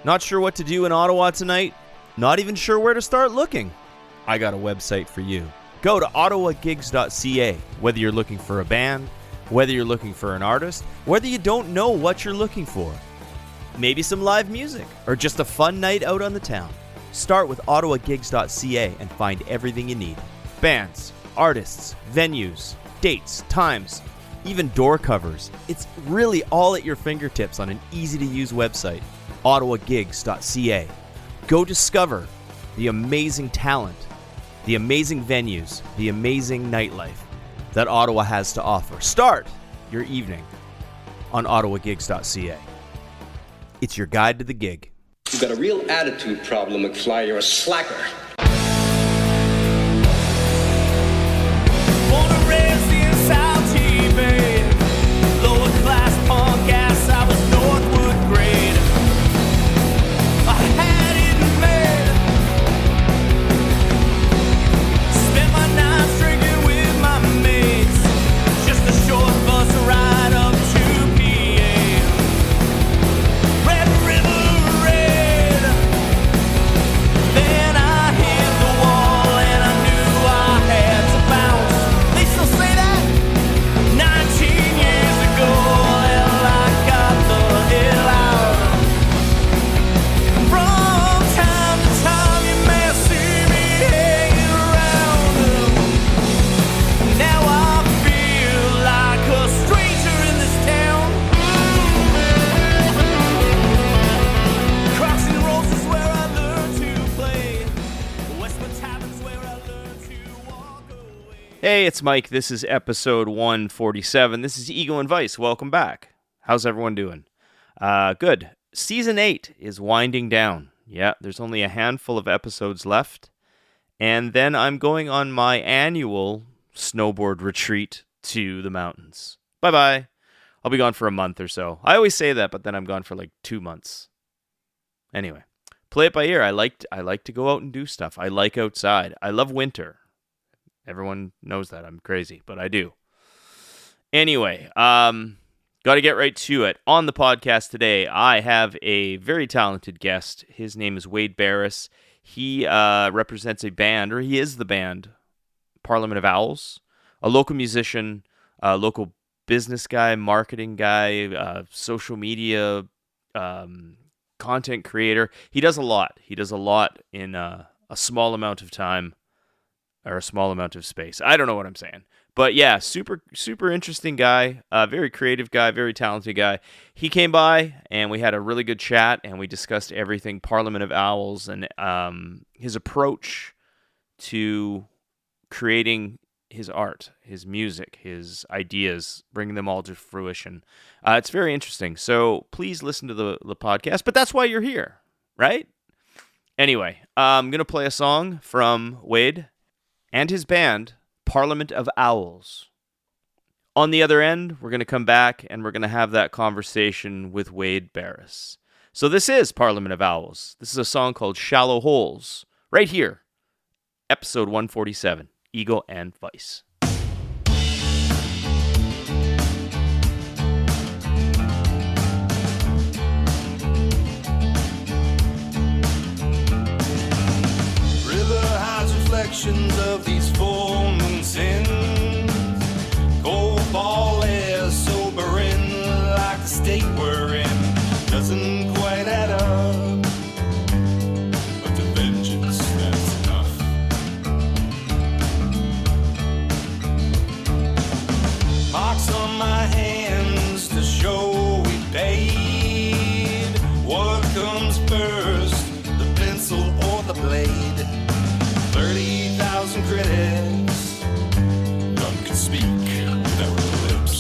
Not sure what to do in Ottawa tonight? Not even sure where to start looking? I got a website for you. Go to Ottawagigs.ca. Whether you're looking for a band, whether you're looking for an artist, whether you don't know what you're looking for. Maybe some live music, or just a fun night out on the town. Start with Ottawagigs.ca and find everything you need. Bands, artists, venues, dates, times, even door covers. It's really all at your fingertips on an easy-to-use website. Ottawagigs.ca. Go discover the amazing talent, the amazing venues, the amazing nightlife that Ottawa has to offer. Start your evening on Ottawagigs.ca. It's your guide to the gig. You've got a real attitude problem, McFly. You're a slacker. Born and raised in South Bay, lower class punk ass, I was Northwood grade. I had it made. Spent my nights drinking with my mates. Just a short bus ride up to PA. Red River Red. Then I hit the wall and I knew I had to bounce. They still say that 19 years ago. Well, I got the hell out. From time to time you may see me hanging around. Now I feel like a stranger in this town. Crossing roads is where I learned to play. Westwood Tavern's where I learned to walk away. Hey, it's Mike. This is episode 147. This is Ego and Vice. Welcome back. How's everyone doing? Good. Season 8 is winding down. Yeah, there's only a handful of episodes left. And then I'm going on my annual snowboard retreat to the mountains. Bye-bye. I'll be gone for a month or so. I always say that, but then I'm gone for like 2 months. Anyway, play it by ear. I like to go out and do stuff. I like outside. I love winter. Everyone knows that. I'm crazy, but I do. Anyway, got to get right to it. On the podcast today, I have a very talented guest. His name is Wade Barras. He represents a band, or he is the band, Parliament of Owls, a local musician, a local business guy, marketing guy, social media, content creator. He does a lot. He does a lot in a small amount of time, or a small amount of space. I don't know what I'm saying. But yeah, super interesting guy, very creative guy, very talented guy. He came by and we had a really good chat and we discussed everything Parliament of Owls and his approach to creating his art, his music, his ideas, bringing them all to fruition. It's very interesting. So please listen to the podcast, but that's why you're here, right? Anyway, I'm going to play a song from Wade and his band, Parliament of Owls. On the other end, we're going to come back and we're going to have that conversation with Wade Barras. So this is Parliament of Owls. This is a song called Shallow Holes, right here, episode 147, Ego and Vice. Reflections of these full moon sins. Cold fall air sobering like the state we're in. Doesn't quite add up, but the vengeance, that's enough. Marks on my hands to show we paid. What comes first, the pencil or the blade? 30,000 critics, none can speak without their lips.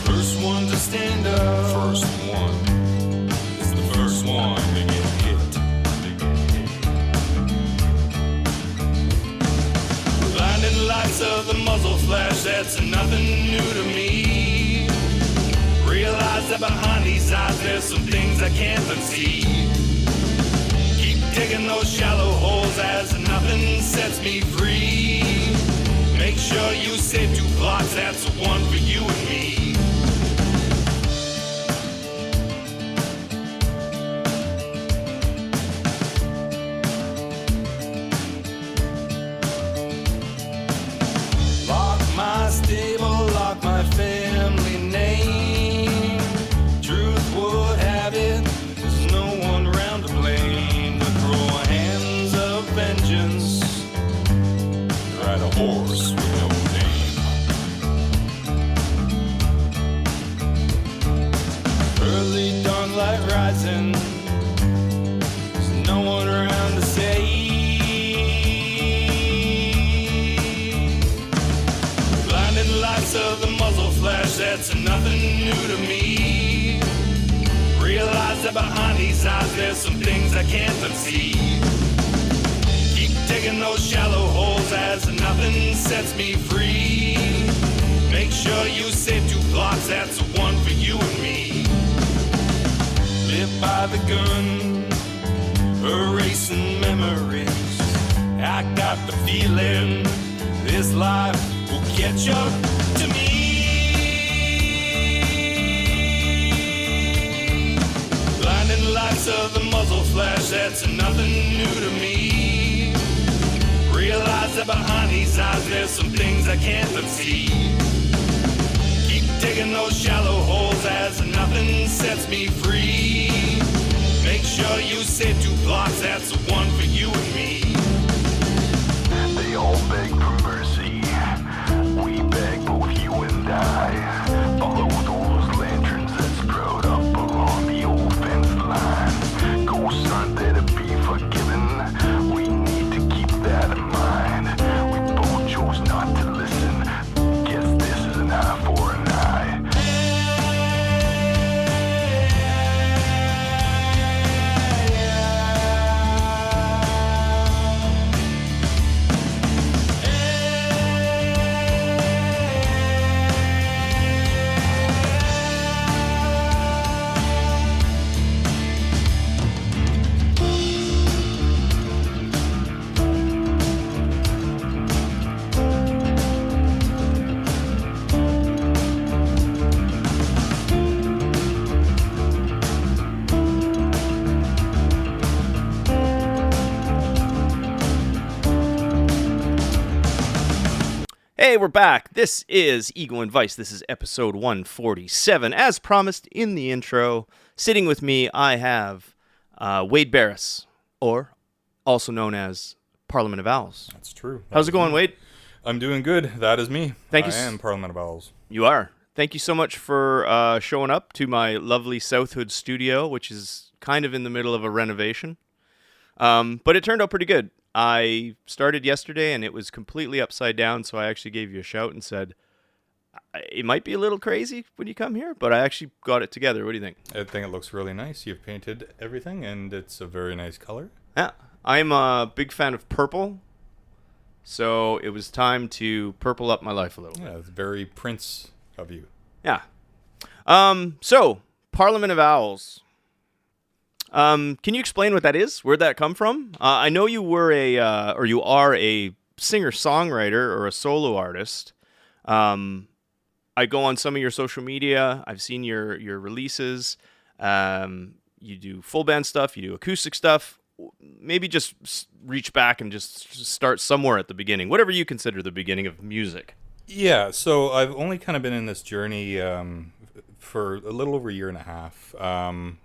First one to stand up, first one is the first one to get hit. Blinding lights of the muzzle flash, that's nothing new to me. Realize that behind these eyes there's some things I can't unsee. Keep digging those shallow holes as nothing sets me free. Make sure you save 2 blocks, that's one for you and me. horizon. There's no one around to save. Blinding lights of the muzzle flash, that's nothing new to me. Realize that behind these eyes there's some things I can't unsee. Keep digging those shallow holes as nothing sets me free. Make sure you save 2 blocks, that's one for you and me. Live by the gun, erasing memories. I got the feeling this life will catch up to me. Blinding lights of the muzzle flash, that's nothing new to me. Realize that behind these eyes there's some things I can't unsee. Keep digging those shallow holes as nothing sets me free. Make sure you save 2 blocks, that's one for you and me. They all beg for mercy. We beg, both you and I. Follow those lanterns that sprout up along the old fence line. Ghosts aren't there to be forgiven. We need to keep that in mind. We both chose not to listen. Guess this is an eye for an eye. Hey, we're back. This is Ego and Vice. This is episode 147. As promised in the intro, sitting with me, I have Wade Barras, or also known as Parliament of Owls. That's true. How's it going, Wade? I'm doing good. That is me. Thank you. I am Parliament of Owls. You are. Thank you so much for showing up to my lovely South Hood studio, which is kind of in the middle of a renovation. But it turned out pretty good. I started yesterday and it was completely upside down, so I actually gave you a shout and said, it might be a little crazy when you come here, but I actually got it together. What do you think? I think it looks really nice. You've painted everything and it's a very nice color. Yeah, I'm a big fan of purple, so it was time to purple up my life a little bit. Yeah, it's very Prince of you. Yeah. So, Parliament of Owls. Can you explain what that is? Where'd that come from? I know you were you are a singer-songwriter or a solo artist. I go on some of your social media. I've seen your releases. You do full band stuff. You do acoustic stuff. Maybe just reach back and just start somewhere at the beginning. Whatever you consider the beginning of music. Yeah, so I've only kind of been in this journey for a little over a year and a half.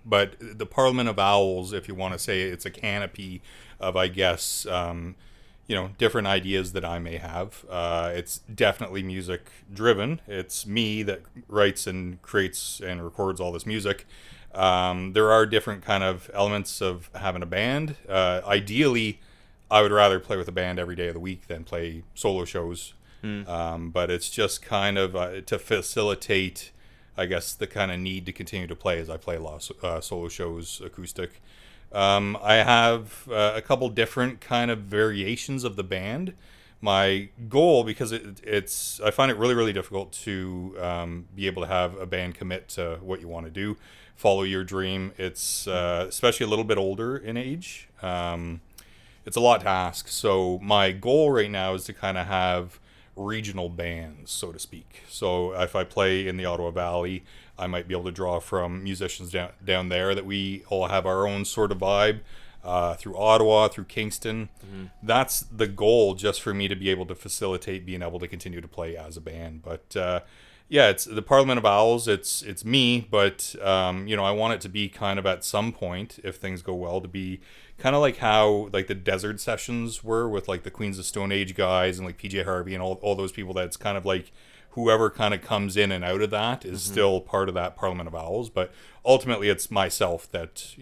But the Parliament of Owls, if you want to say it's a canopy of, I guess, different ideas that I may have. It's definitely music driven. It's me that writes and creates and records all this music. There are different kind of elements of having a band. Ideally, I would rather play with a band every day of the week than play solo shows. But it's just kind of to facilitate, I guess, the kind of need to continue to play as I play a lot of solo shows, acoustic. I have a couple different kind of variations of the band. My goal, because it's I find it really, really difficult to be able to have a band commit to what you want to do, follow your dream. It's especially a little bit older in age. It's a lot to ask. So my goal right now is to kind of have regional bands, so to speak. So if I play in the Ottawa Valley, I might be able to draw from musicians down there that we all have our own sort of vibe, through Ottawa, through Kingston. That's the goal, just for me to be able to facilitate being able to continue to play as a band. But yeah, it's the Parliament of Owls. It's me, but I want it to be kind of at some point, if things go well, to be kind of like how like the Desert Sessions were with like the Queens of Stone Age guys and like PJ Harvey and all those people. That's kind of like whoever kind of comes in and out of that is still part of that Parliament of Owls. But ultimately, it's myself that,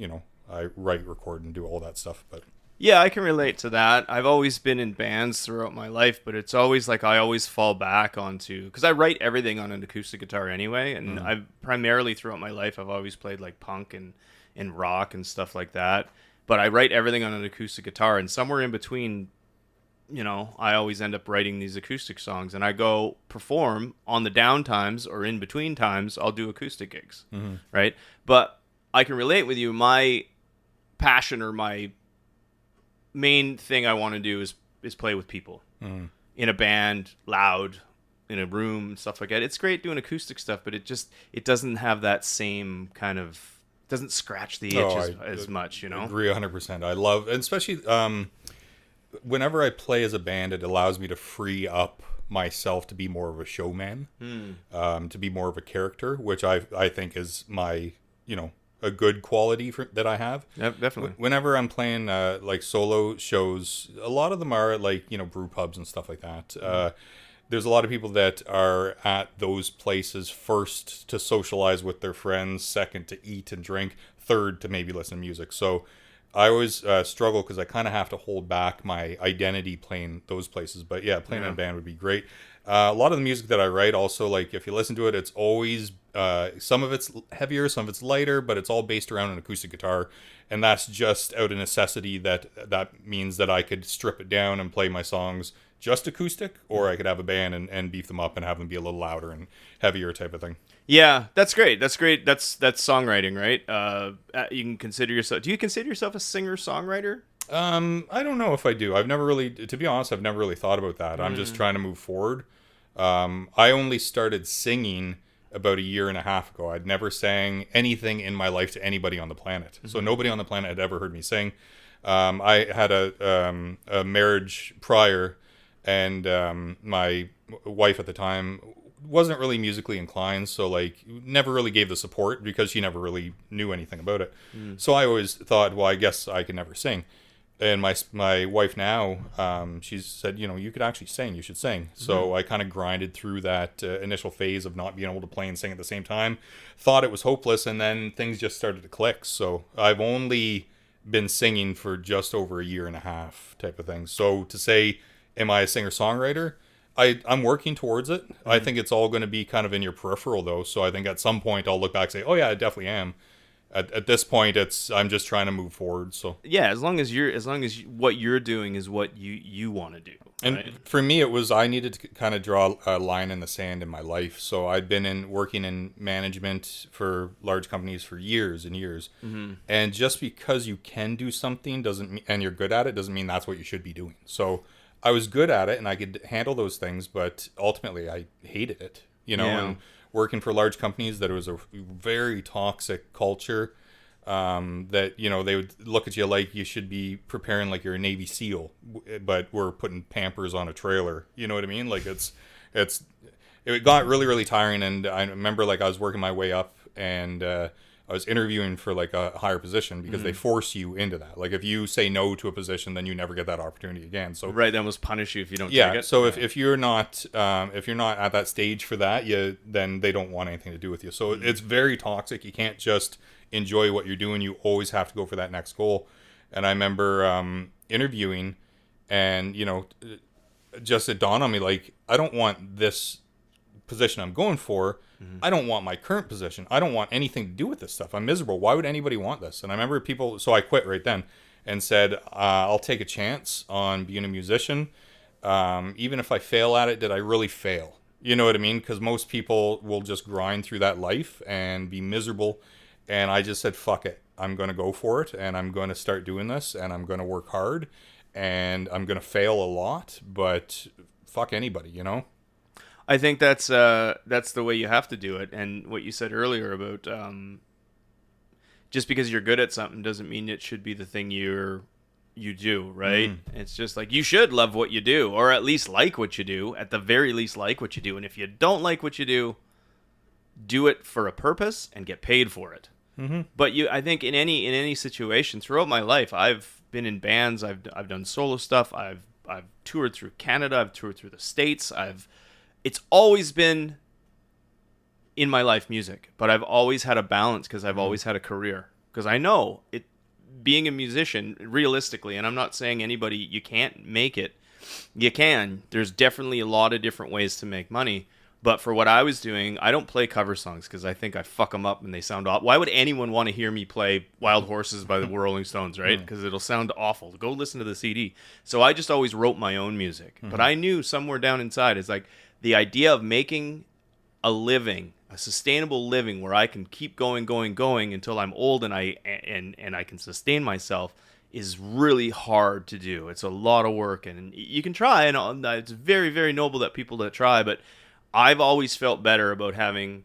I write, record, and do all that stuff. But Yeah, I can relate to that. I've always been in bands throughout my life, but it's always like I always fall back onto, because I write everything on an acoustic guitar anyway, and I've primarily throughout my life I've always played like punk and rock and stuff like that. But I write everything on an acoustic guitar, and somewhere in between, I always end up writing these acoustic songs, and I go perform on the down times or in between times. I'll do acoustic gigs, right? But I can relate with you. My passion or my main thing I want to do is play with people in a band, loud, in a room, stuff like that. It's great doing acoustic stuff, but it doesn't have that same kind of, doesn't scratch the itch as much, I agree 100%. I love, and especially whenever I play as a band, it allows me to free up myself to be more of a showman, to be more of a character, which I think is my, a good quality that I have. Yep, definitely. Whenever I'm playing like solo shows, a lot of them are at like, brew pubs and stuff like that. There's a lot of people that are at those places first to socialize with their friends, second to eat and drink, third to maybe listen to music. So I always struggle because I kind of have to hold back my identity playing those places. But yeah, playing in a band would be great. A lot of the music that I write also, like if you listen to it, it's always some of it's heavier, some of it's lighter, but it's all based around an acoustic guitar. And that's just out of necessity that means that I could strip it down and play my songs just acoustic, or I could have a band and beef them up and have them be a little louder and heavier type of thing. Yeah, that's great. That's great. That's songwriting, right? You can consider yourself. Do you consider yourself a singer-songwriter? I don't know if I do. I've never really, to be honest, I've never really thought about that. I'm just trying to move forward. I only started singing about a year and a half ago. I'd never sang anything in my life to anybody on the planet. So nobody on the planet had ever heard me sing. I had a marriage prior, and my wife at the time wasn't really musically inclined, so like never really gave the support because she never really knew anything about it. So I always thought, well, I guess I can never sing. And my wife now, she said, you could actually sing, you should sing. So I kind of grinded through that initial phase of not being able to play and sing at the same time, thought it was hopeless, and then things just started to click. So I've only been singing for just over a year and a half type of thing. So to say, am I a singer-songwriter? I'm working towards it. I think it's all going to be kind of in your peripheral, though. So I think at some point I'll look back and say, oh, yeah, I definitely am. At this point, I'm just trying to move forward. So yeah, as long as what you're doing is what you want to do. Right? And for me, it was I needed to kind of draw a line in the sand in my life. So I'd been working in management for large companies for years and years. And just because you can do something and you're good at it doesn't mean that's what you should be doing. So I was good at it and I could handle those things, but ultimately I hated it, and working for large companies, that it was a very toxic culture, that, they would look at you like you should be preparing like you're a Navy SEAL, but we're putting Pampers on a trailer. You know what I mean? Like it got really, really tiring. And I remember like I was working my way up and, I was interviewing for like a higher position because they force you into that. Like if you say no to a position, then you never get that opportunity again. So right, they almost punish you if you don't take it. So if you're not at that stage for that, then they don't want anything to do with you. So it's very toxic. You can't just enjoy what you're doing. You always have to go for that next goal. And I remember interviewing, and just it dawned on me, like, I don't want this position I'm going for. I don't want my current position. I don't want anything to do with this stuff. I'm miserable. Why would anybody want this? And I remember so I quit right then and said, I'll take a chance on being a musician. Even if I fail at it, did I really fail? You know what I mean? Because most people will just grind through that life and be miserable. And I just said, fuck it. I'm going to go for it. And I'm going to start doing this. And I'm going to work hard. And I'm going to fail a lot. But fuck anybody, I think that's the way you have to do it. And what you said earlier about just because you're good at something doesn't mean it should be the thing you do, right? It's just like you should love what you do, or at least like what you do. At the very least, like what you do. And if you don't like what you do it for a purpose and get paid for it. But I think in any situation throughout my life, I've been in bands, I've done solo stuff, I've toured through Canada, I've toured through the States, I've it's always been in my life music, but I've always had a balance because I've always had a career. Because I know it, being a musician, realistically, and I'm not saying anybody, you can't make it. You can. There's definitely a lot of different ways to make money. But for what I was doing, I don't play cover songs because I think I fuck them up and they sound awful. Why would anyone want to hear me play Wild Horses by the Rolling Stones, right? Because it'll sound awful. Go listen to the CD. So I just always wrote my own music. But I knew somewhere down inside, it's like the idea of making a living, a sustainable living where I can keep going until I'm old and I can sustain myself is really hard to do. It's a lot of work, and you can try, and it's very, very noble that people that try, but I've always felt better about having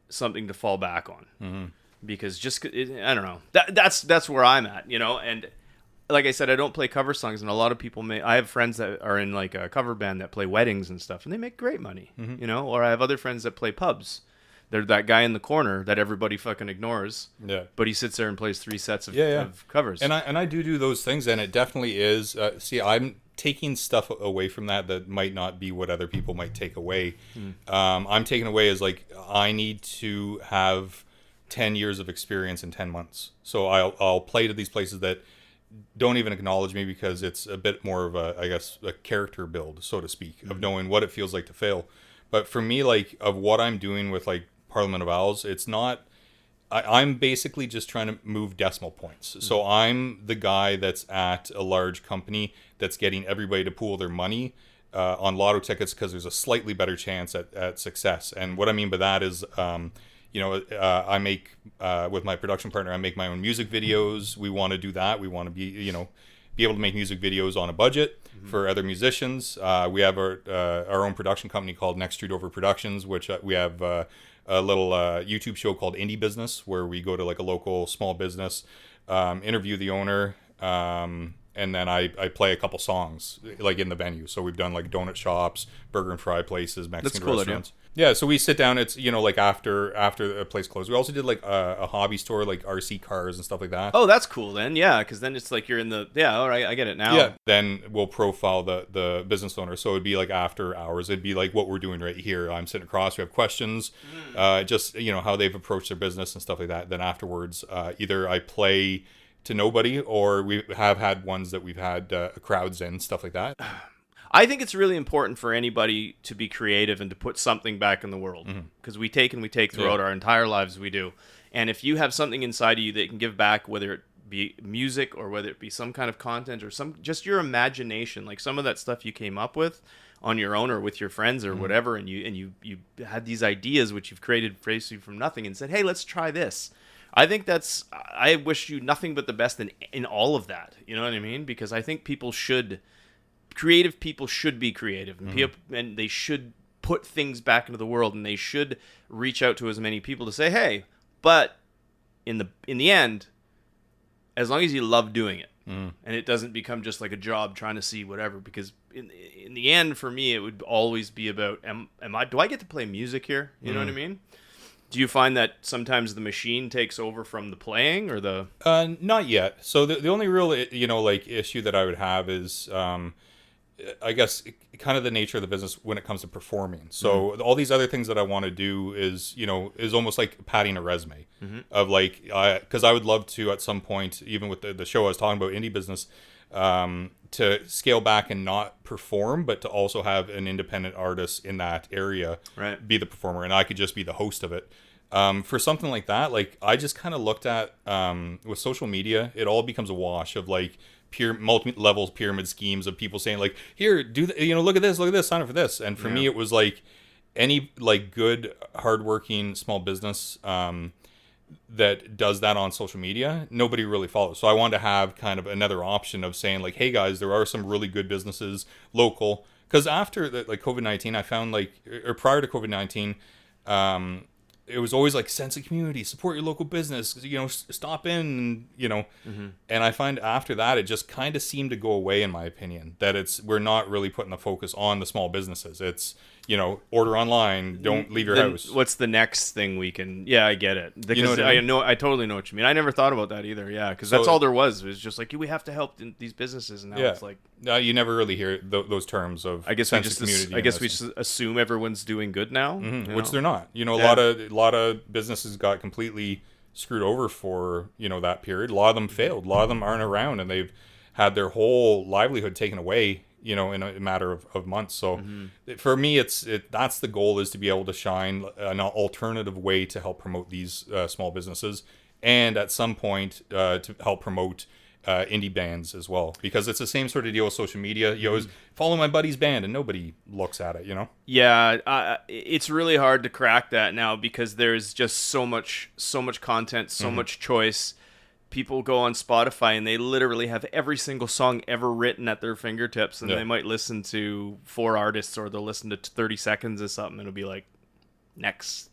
something to fall back on, because I don't know. That's where I'm at, and like I said, I don't play cover songs, and a lot of people I have friends that are in like a cover band that play weddings and stuff, and they make great money, or I have other friends that play pubs. They're that guy in the corner that everybody fucking ignores. Yeah. But he sits there and plays 3 sets of covers. And I do those things, and it definitely is. See, I'm taking stuff away from that might not be what other people might take away. I'm taking away as like, I need to have 10 years of experience in 10 months. So I'll play to these places that don't even acknowledge me because it's a bit more of a character build, so to speak, of knowing what it feels like to fail. But for me, like, of what I'm doing with like Parliament of Owls, it's not, I'm basically just trying to move decimal points. So I'm the guy that's at a large company that's getting everybody to pool their money on lotto tickets because there's a slightly better chance at success. And what I mean by that is, I make, with my production partner, I make my own music videos. We want to do that. We want to be able to make music videos on a budget for other musicians. We have our own production company called Next Street Over Productions, which we have a little YouTube show called Indie Business, where we go to like a local small business, interview the owner, and then I play a couple songs like in the venue. So we've done like donut shops, burger and fry places, Mexican restaurants. Yeah, so we sit down. It's like after a place closed. We also did like a hobby store, like RC cars and stuff like that. Oh, that's cool then. Yeah, because then it's like you're in the all right. I get it now. Yeah. Then we'll profile the business owner. So it'd be like after hours. It'd be like what we're doing right here. I'm sitting across. We have questions, just how they've approached their business and stuff like that. Then afterwards, either I play to nobody, or we have had ones that we've had crowds in, stuff like that. I think it's really important for anybody to be creative and to put something back in the world, because we take throughout our entire lives. We do. And if you have something inside of you that can give back, whether it be music or whether it be some kind of content or just your imagination, like some of that stuff you came up with on your own or with your friends or whatever, and you had these ideas which you've created basically from nothing and said, hey, let's try this. I think I wish you nothing but the best in all of that. You know what I mean? Because I think creative people should be creative, and they should put things back into the world, and they should reach out to as many people to say, hey, but in the end, as long as you love doing it, and it doesn't become just like a job trying to see whatever, because in the end, for me, it would always be about, do I get to play music here? You know what I mean? Do you find that sometimes the machine takes over from the playing, or the? Not yet. So the only real issue that I would have is I guess kind of the nature of the business when it comes to performing. So all these other things that I want to do is almost like padding a resume of like, because I would love to at some point, even with the show I was talking about, Indie Business, to scale back and not perform, but to also have an independent artist in that area be the performer, and I could just be the host of it. For something like that, like I just kind of looked at with social media, it all becomes a wash of like multi-level pyramid schemes of people saying like, here, do look at this, sign up for this. And for me, it was like any like good, hardworking small business that does that on social media, nobody really follows. So I wanted to have kind of another option of saying like, hey guys, there are some really good businesses local. Because after COVID-19, I found or prior to COVID-19, it was always like sense of community, support your local business, stop in, and I find after that, it just kind of seemed to go away, in my opinion, that we're not really putting the focus on the small businesses. It's, order online, don't leave your house. What's the next thing we can? Yeah, I get it. Because You know what I mean? I totally know what you mean. I never thought about that either. Yeah, because that's all there was. It was just like we have to help these businesses, and now it's like you never really hear those terms of. I guess we just community. assume everyone's doing good now, which they're not. A lot of businesses got completely screwed over for that period. A lot of them failed. A lot of them aren't around, and they've had their whole livelihood taken away. In a matter of months. So for me, that's the goal, is to be able to shine an alternative way to help promote these small businesses, and at some point to help promote indie bands as well, because it's the same sort of deal with social media. You always follow my buddy's band and nobody looks at it, Yeah, it's really hard to crack that now because there's just so much content, so much choice. People go on Spotify and they literally have every single song ever written at their fingertips, and they might listen to 4 artists, or they'll listen to 30 seconds of something and it'll be like next.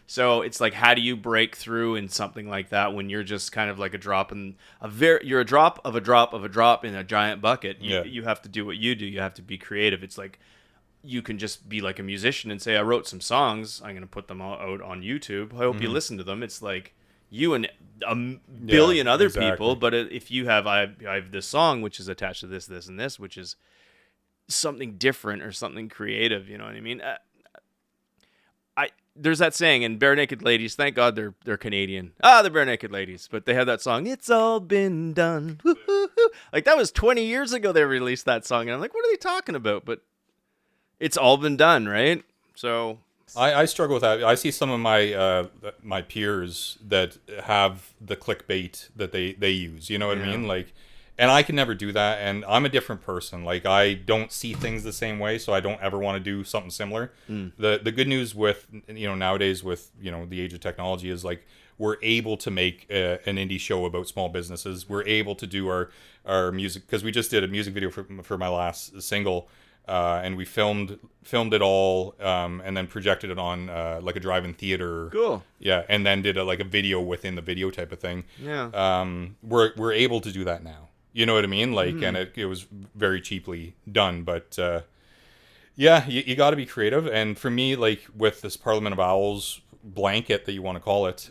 So it's like, how do you break through in something like that when you're just kind of like you're a drop of a drop of a drop in a giant bucket? You have to do what you do. You have to be creative. It's like, you can just be like a musician and say, I wrote some songs, I'm going to put them out on YouTube. I hope you listen to them. It's like you and a billion other people, but if you have, I have this song which is attached to this and this, which is something different or something creative, you know what I mean? There's that saying, and Bare Naked Ladies, thank God they're Canadian. The Bare Naked Ladies, but they had that song, It's All Been Done. Woo-hoo-hoo. Like, that was 20 years ago they released that song, and I'm like, what are they talking about? But it's all been done, right? So I struggle with that. I see some of my peers that have the clickbait that they use. You know what I mean? Like, and I can never do that. And I'm a different person. Like, I don't see things the same way, so I don't ever want to do something similar. The good news with nowadays with the age of technology is, like, we're able to make an indie show about small businesses. We're able to do our music, because we just did a music video for my last single. And we filmed it all, and then projected it on like a drive-in theater. Cool. Yeah, and then did a video within the video type of thing. Yeah. We're able to do that now. You know what I mean? Like, and it was very cheaply done. But yeah, you got to be creative. And for me, like with this Parliament of Owls blanket that you want to call it,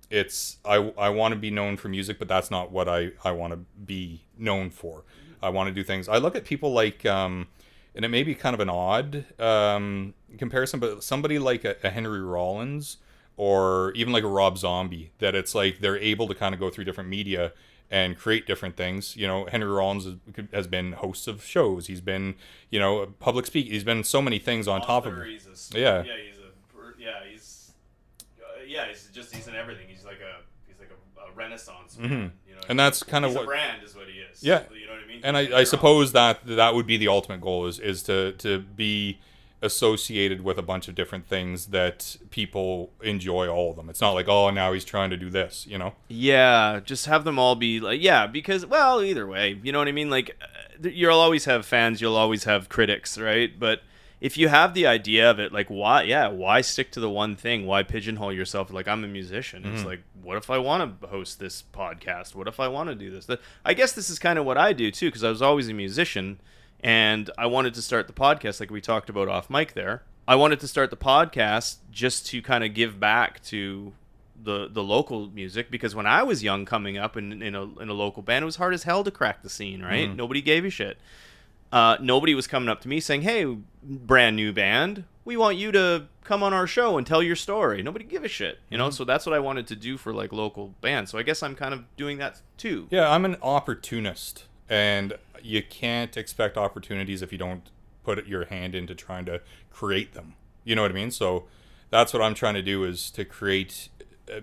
it's I want to be known for music, but that's not what I want to be known for. I want to do things. I look at people like, and it may be kind of an odd comparison, but somebody like a Henry Rollins, or even like a Rob Zombie, that it's like they're able to kind of go through different media and create different things. Henry Rollins has been host of shows. He's been, a public speaker. He's been so many things on top of it. He's in everything. He's like a renaissance man, and that's kind of he's what a brand is what he is. Yeah, you know what I mean. And I suppose that would be the ultimate goal, is to be associated with a bunch of different things that people enjoy, all of them. It's not like, oh, now he's trying to do this, Yeah, just have them all be like, because, well, either way, you know what I mean? Like, you'll always have fans, you'll always have critics, right? But if you have the idea of it, like, why stick to the one thing? Why pigeonhole yourself? Like, I'm a musician. It's like, what if I want to host this podcast? What if I want to do this? I guess this is kind of what I do, too, because I was always a musician, and I wanted to start the podcast, like we talked about off mic there. I wanted to start the podcast just to kind of give back to the local music, because when I was young coming up in a local band, it was hard as hell to crack the scene, right? Nobody gave a shit. Nobody was coming up to me saying, hey, brand new band, we want you to come on our show and tell your story. Nobody give a shit, So that's what I wanted to do for like local bands. So I guess I'm kind of doing that too. Yeah, I'm an opportunist, and you can't expect opportunities if you don't put your hand into trying to create them. You know what I mean? So that's what I'm trying to do, is to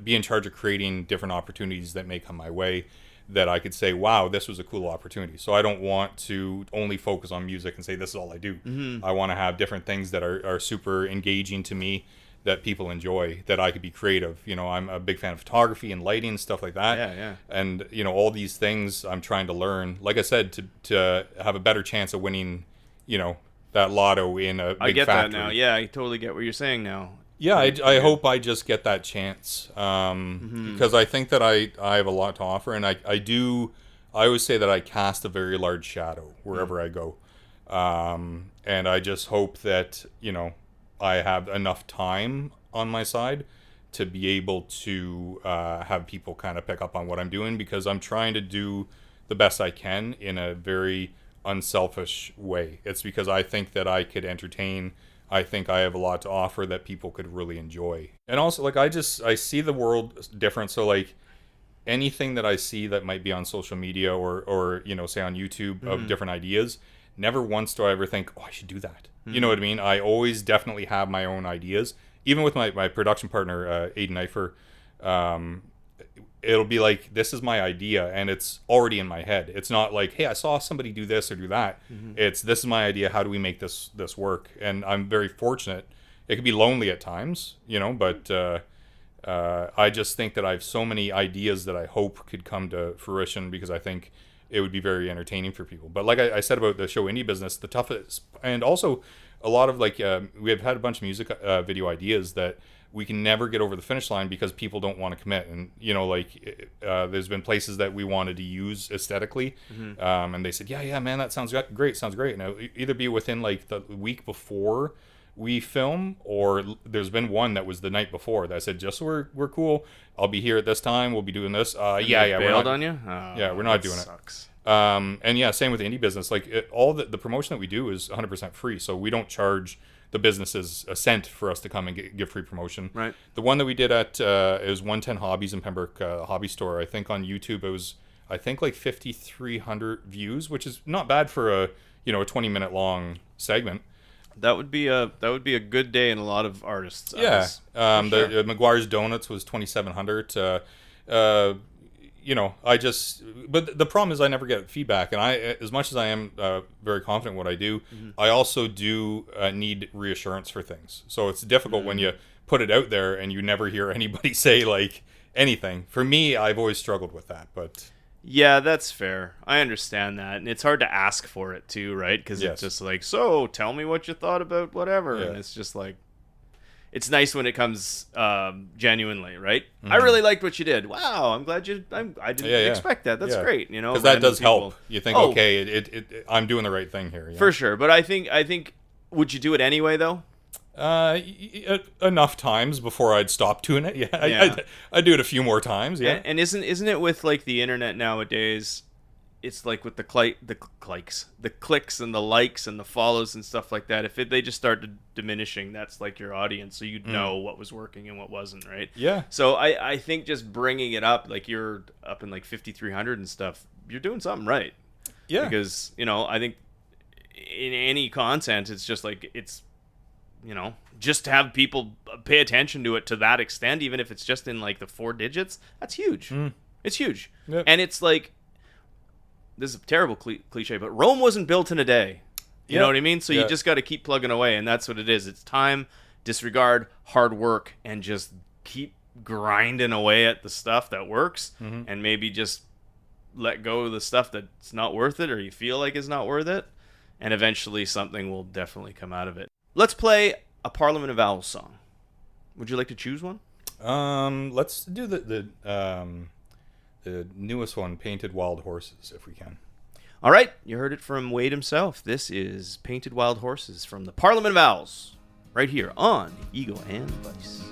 be in charge of creating different opportunities that may come my way, that I could say, wow, this was a cool opportunity. So I don't want to only focus on music and say, this is all I do. I want to have different things that are super engaging to me, that people enjoy, that I could be creative. I'm a big fan of photography and lighting and stuff like that. Yeah. And, all these things I'm trying to learn, like I said, to have a better chance of winning, that lotto in a big factory. I get that now. Yeah, I totally get what you're saying now. Yeah, I hope I just get that chance, because I think that I have a lot to offer, and I always say that I cast a very large shadow wherever I go. And I just hope that, I have enough time on my side to be able to have people kind of pick up on what I'm doing, because I'm trying to do the best I can in a very unselfish way. It's because I think that I could entertain. I think I have a lot to offer that people could really enjoy. And also, like, I see the world different. So, like, anything that I see that might be on social media or say on YouTube of different ideas, never once do I ever think, oh, I should do that. You know what I mean? I always definitely have my own ideas. Even with my production partner, Aiden Eifer, it'll be like, this is my idea, and it's already in my head. It's not like, hey, I saw somebody do this or do that. It's, this is my idea. How do we make this work? And I'm very fortunate. It can be lonely at times, but I just think that I have so many ideas that I hope could come to fruition, because I think it would be very entertaining for people. But like I said about the show Indie Business, the toughest, and also a lot of we have had a bunch of music video ideas that we can never get over the finish line because people don't want to commit. And there's been places that we wanted to use aesthetically, and they said, yeah man, that sounds great, and it'll either be within like the week before we film, or there's been one that was the night before that said, just so we're cool, I'll be here at this time, we'll be doing this. We're not on you. We're not doing sucks. it. And yeah, same with Indie Business. Like, all the promotion that we do is 100% free, so we don't charge the businesses a cent for us to come and give free promotion. Right. The one that we did at it was 110 Hobbies in Pembroke, hobby store. I think on YouTube it was like 5,300 views, which is not bad for a 20-minute long segment. That would be a good day in a lot of artists' eyes. Yeah. The McGuire's Donuts was 2,700. But the problem is I never get feedback, and as much as I am very confident in what I do, I also do need reassurance for things. So it's difficult when you put it out there and you never hear anybody say like anything. For me, I've always struggled with that, but. Yeah, that's fair. I understand that. And it's hard to ask for it too, right? Because it's just like, so tell me what you thought about whatever. Yeah. And it's just like, it's nice when it comes genuinely, right? I really liked what you did. Wow, I'm glad I didn't expect that. That's great, Because that does help. You think, okay, I'm doing the right thing here. For sure. But I think, would you do it anyway, though? Enough times before I'd stop doing it. Yeah. I'd do it a few more times. Yeah. And isn't it with like the internet nowadays? It's like with the clicks and the likes and the follows and stuff like that. If they just start diminishing, that's like your audience, so you'd know what was working and what wasn't, right? Yeah. So I think just bringing it up, like you're up in like 5,300 and stuff, you're doing something right. Yeah. Because I think in any content, it's just like just to have people pay attention to it to that extent, even if it's just in like the 4 digits, that's huge. It's huge. Yep. And it's like, this is a terrible cliche, but Rome wasn't built in a day. You know what I mean? So you just got to keep plugging away, and that's what it is. It's time, disregard, hard work, and just keep grinding away at the stuff that works, and maybe just let go of the stuff that's not worth it or you feel like is not worth it, and eventually something will definitely come out of it. Let's play a Parliament of Owls song. Would you like to choose one? Let's do the newest one, Painted Wild Horses, if we can. All right, you heard it from Wade himself. This is Painted Wild Horses from the Parliament of Owls, right here on Ego and Vice.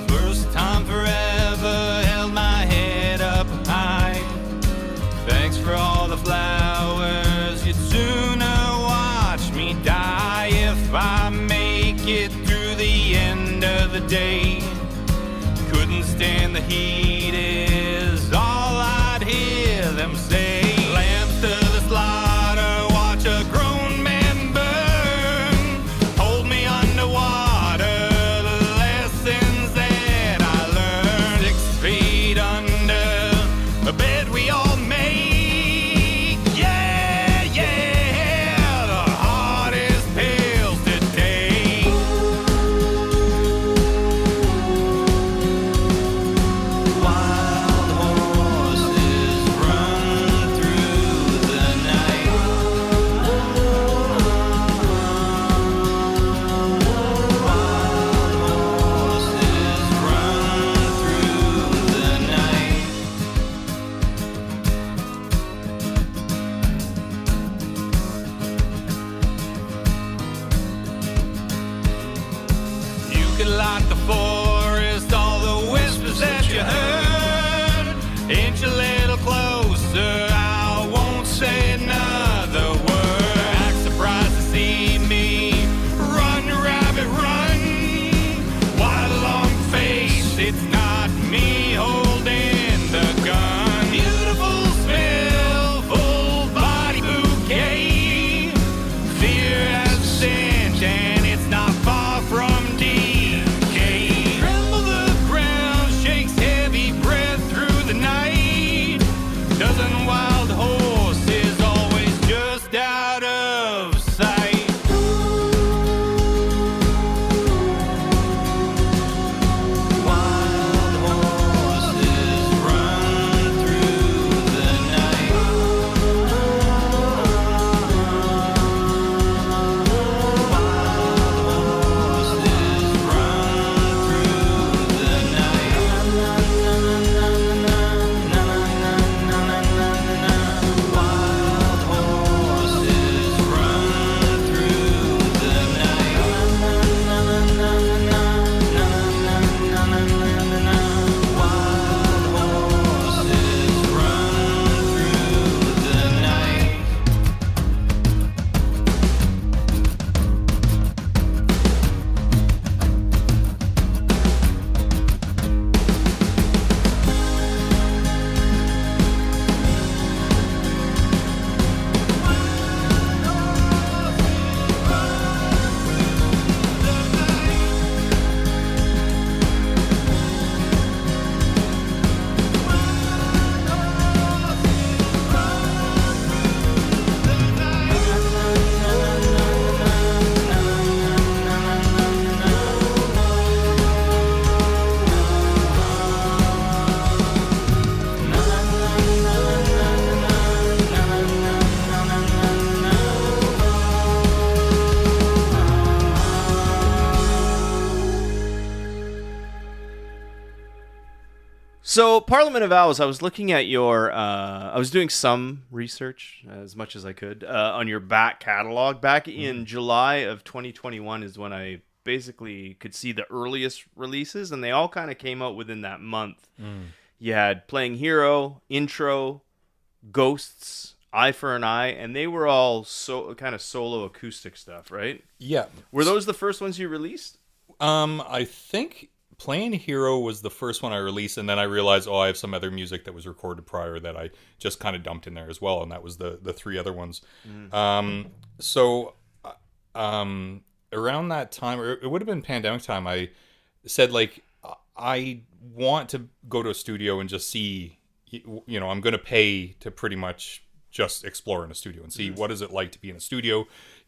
First time forever, held my head up high. Thanks for all the flowers, you'd sooner watch me die. If I make it through the end of the day, couldn't stand the heat is all I'd hear them say. Lamps to the slaughter, watch a grown man burn. Hold me underwater, the lessons that I learned. 6 feet under, a bed we all make. Yeah, yeah, the heart is pale today. Wild horses run like the forest, all the whispers that you heard. Inch a little closer, I won't say another word. Act surprised to see me run, rabbit, run. Wild long face, it's not me holding the gun. Beautiful smell, full body bouquet. Fear has a scent and it's not far from decay. Tremble the ground, shakes heavy breath through the night. Dozen wild horses always just out of sight. Wild horses run through the night. Wild horses run through the night. Wild horses run through the night. So, Parliament of Owls, I was looking at your, I was doing some research, as much as I could, on your back catalog. Back in July of 2021 is when I basically could see the earliest releases, and they all kind of came out within that month. You had Playing Hero, Intro, Ghosts, Eye for an Eye, and they were all so kind of solo acoustic stuff, right? Yeah. Were those the first ones you released? I think Playing Hero was the first one I released, and then I realized, I have some other music that was recorded prior that I just kind of dumped in there as well, and that was the three other ones. So around that time, or it would have been pandemic time, I said, like, I want to go to a studio and just see, I'm going to pay to pretty much just explore in a studio and see what is it like to be in a studio.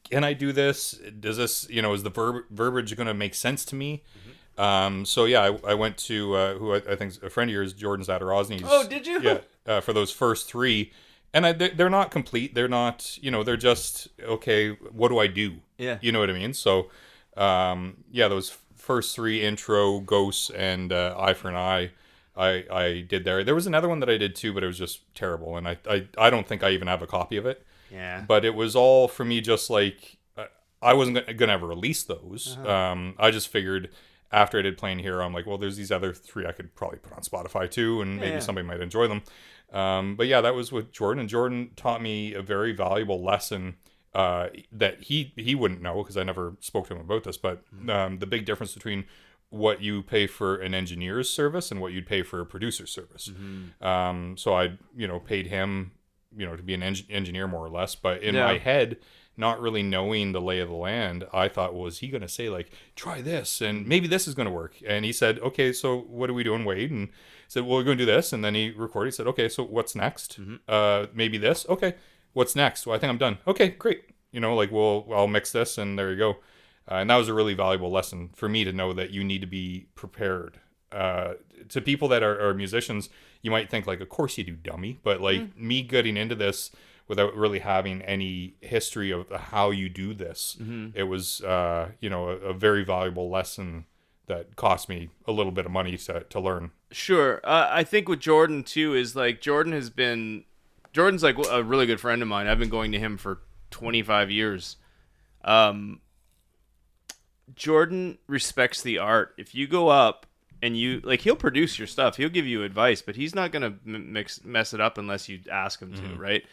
Can I do this? Does this, is the verbiage going to make sense to me? So yeah, I went to who I think is a friend of yours, Jordan Zadarozny's. Oh, did you? Yeah, for those first three, and they're not complete. They're not, they're just okay. What do I do? Yeah, you know what I mean. So, yeah, those first three, Intro, Ghosts, and Eye for an Eye, I did there. There was another one that I did too, but it was just terrible, and I don't think I even have a copy of it. Yeah. But it was all for me, just like I wasn't gonna ever release those. I just figured, after I did Playing Hero, I'm like, well, there's these other three I could probably put on Spotify too, and maybe somebody might enjoy them. But yeah, that was with Jordan, and Jordan taught me a very valuable lesson that he wouldn't know, because I never spoke to him about this, but the big difference between what you pay for an engineer's service and what you'd pay for a producer's service. So I, paid him, to be an engineer more or less, but in my head, not really knowing the lay of the land, I thought, well, is he going to say, like, try this, and maybe this is going to work? And he said, okay, so what are we doing, Wade? And said, well, we're going to do this. And then he recorded. He said, okay, so what's next? Maybe this. Okay, what's next? Well, I think I'm done. Okay, great. I'll mix this, and there you go. And that was a really valuable lesson for me to know that you need to be prepared. To people that are musicians, you might think, like, of course you do, dummy. But, like, me getting into this without really having any history of how you do this, it was, a very valuable lesson that cost me a little bit of money to learn. Sure. I think with Jordan, too, is, like, Jordan's, like, a really good friend of mine. I've been going to him for 25 years. Jordan respects the art. If you go up and you like, he'll produce your stuff. He'll give you advice, but he's not gonna mess it up unless you ask him to, right?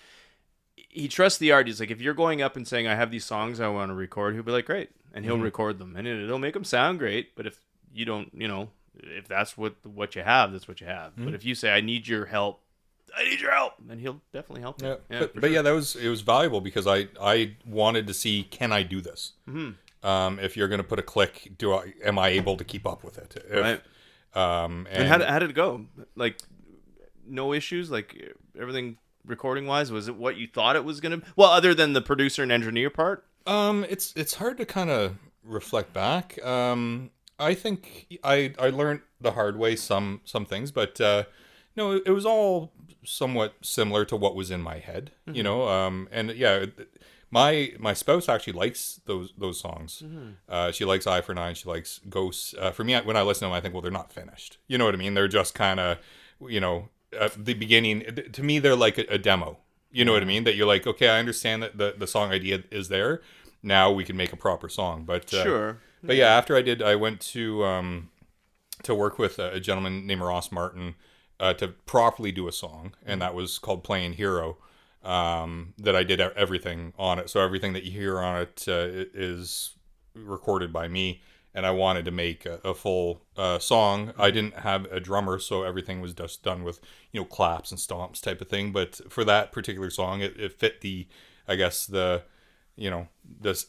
He trusts the art. He's like, if you're going up and saying, I have these songs I want to record, he'll be like, great, and he'll record them, and it'll make them sound great. But if you don't, if that's what you have, that's what you have. But if you say, I need your help, then he'll definitely help you. Yeah, but yeah, it was valuable because I wanted to see, can I do this? If you're going to put a click, am I able to keep up with it? Right. And how did it go? Like, no issues? Like, everything recording wise, was it what you thought it was going to? Well, other than the producer and engineer part? It's hard to kind of reflect back. I think I learned the hard way some things, but no, it was all somewhat similar to what was in my head, and yeah, my spouse actually likes those songs. She likes Eye for Nine, she likes Ghosts. For me, when I listen to them, I think, well, they're not finished. You know what I mean? They're just kind of, at the beginning, to me, they're like a demo. You know what I mean? That you're like, okay, I understand that the song idea is there. Now we can make a proper song. But Sure. But yeah, after I went to work with a gentleman named Ross Martin to properly do a song, and that was called Playing Hero. That I did everything on it. So everything that you hear on it is recorded by me. And I wanted to make a full song. I didn't have a drummer, so everything was just done with, claps and stomps type of thing. But for that particular song, it fit the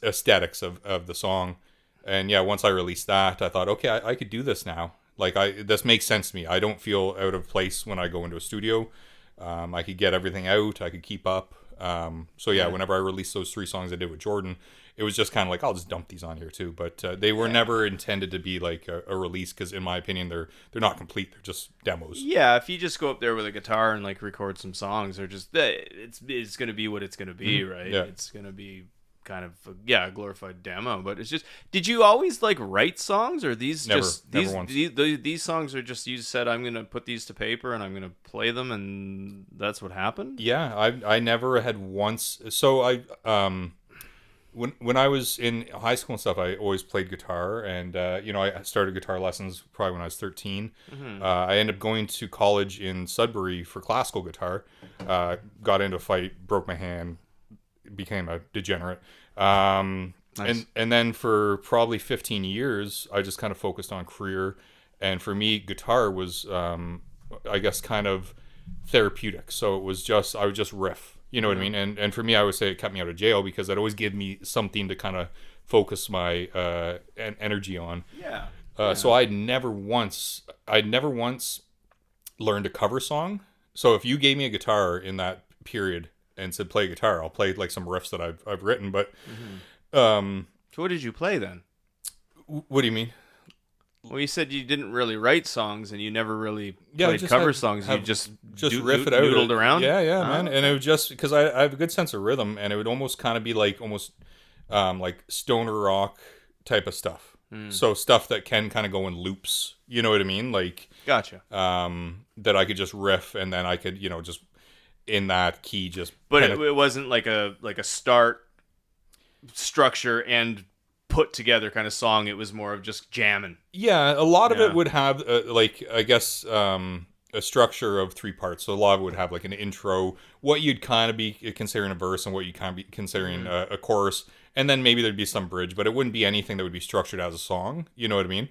aesthetics of the song. And yeah, once I released that, I thought, okay, I could do this now. Like, this makes sense to me. I don't feel out of place when I go into a studio. I could get everything out. I could keep up. So yeah, whenever I released those 3 songs I did with Jordan, it was just kind of like, I'll just dump these on here too. But they were never intended to be like a release, because in my opinion, they're not complete. They're just demos. Yeah, if you just go up there with a guitar and like record some songs, they're just it's going to be what it's going to be, right? Yeah. It's going to be kind of a glorified demo. But it's just, did you always like write songs, or these Never once. these songs are just, you said, I'm going to put these to paper and I'm going to play them, and that's what happened? Yeah, I never had once. So when I was in high school and stuff, I always played guitar, and I started guitar lessons probably when I was 13. I ended up going to college in Sudbury for classical guitar. Got into a fight, broke my hand, became a degenerate. Nice. And then for probably 15 years, I just kind of focused on career. And for me, guitar was, I guess, kind of therapeutic. So it was just, I would just riff. You know what I mean? And for me, I would say it kept me out of jail, because it always gave me something to kind of focus my energy on. Yeah. So I'd never once learned a cover song. So if you gave me a guitar in that period and said play guitar, I'll play like some riffs that I've written. But so what did you play then? What do you mean? Well, you said you didn't really write songs, and you never really played cover songs. You just riff it out, noodled around. Yeah, man. And it was just because I have a good sense of rhythm, and it would almost kind of be like like stoner rock type of stuff. So stuff that can kind of go in loops. You know what I mean? Like, gotcha. That I could just riff, and then I could just in that key just. But it wasn't like a start, structure, and put together kind of song. It was more of just jamming. Yeah, a lot of it would have I guess a structure of 3 parts. So a lot of it would have like an intro, what you'd kind of be considering a verse, and what you kind of be considering a chorus, and then maybe there'd be some bridge, but it wouldn't be anything that would be structured as a song. You know what I mean?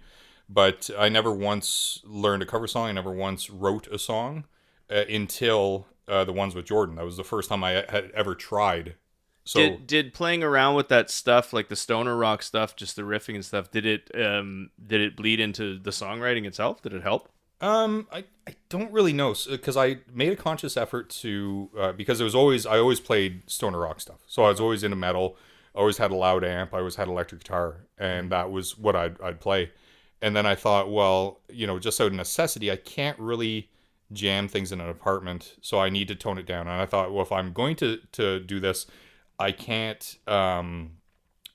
But I never once learned a cover song. I never once wrote a song until the ones with Jordan. That was the first time I had ever tried. So did playing around with that stuff, like the stoner rock stuff, just the riffing and stuff, did it bleed into the songwriting itself? Did it help? I don't really know, because I made a conscious effort to because I always played stoner rock stuff. So I was always into metal. I always had a loud amp. I always had electric guitar, and that was what I'd play. And then I thought, well, just out of necessity, I can't really jam things in an apartment, so I need to tone it down. And I thought, well, if I'm going to do this, I can't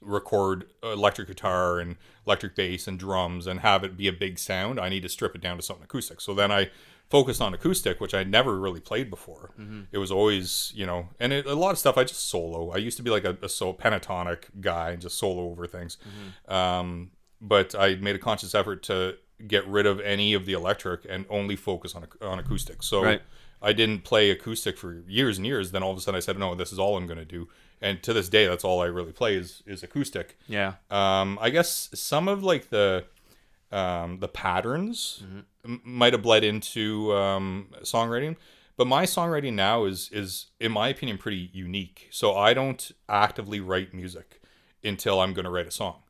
record electric guitar and electric bass and drums and have it be a big sound. I need to strip it down to something acoustic. So then I focused on acoustic, which I never really played before. It was always, and a lot of stuff I just solo. I used to be like a pentatonic guy and just solo over things. But I made a conscious effort to get rid of any of the electric and only focus on acoustic. So Right. I didn't play acoustic for years and years. Then all of a sudden I said, no, this is all I'm going to do. And to this day, that's all I really play is acoustic. Yeah. I guess some of like the patterns might have bled into songwriting, but my songwriting now is in my opinion pretty unique. So I don't actively write music until I'm going to write a song,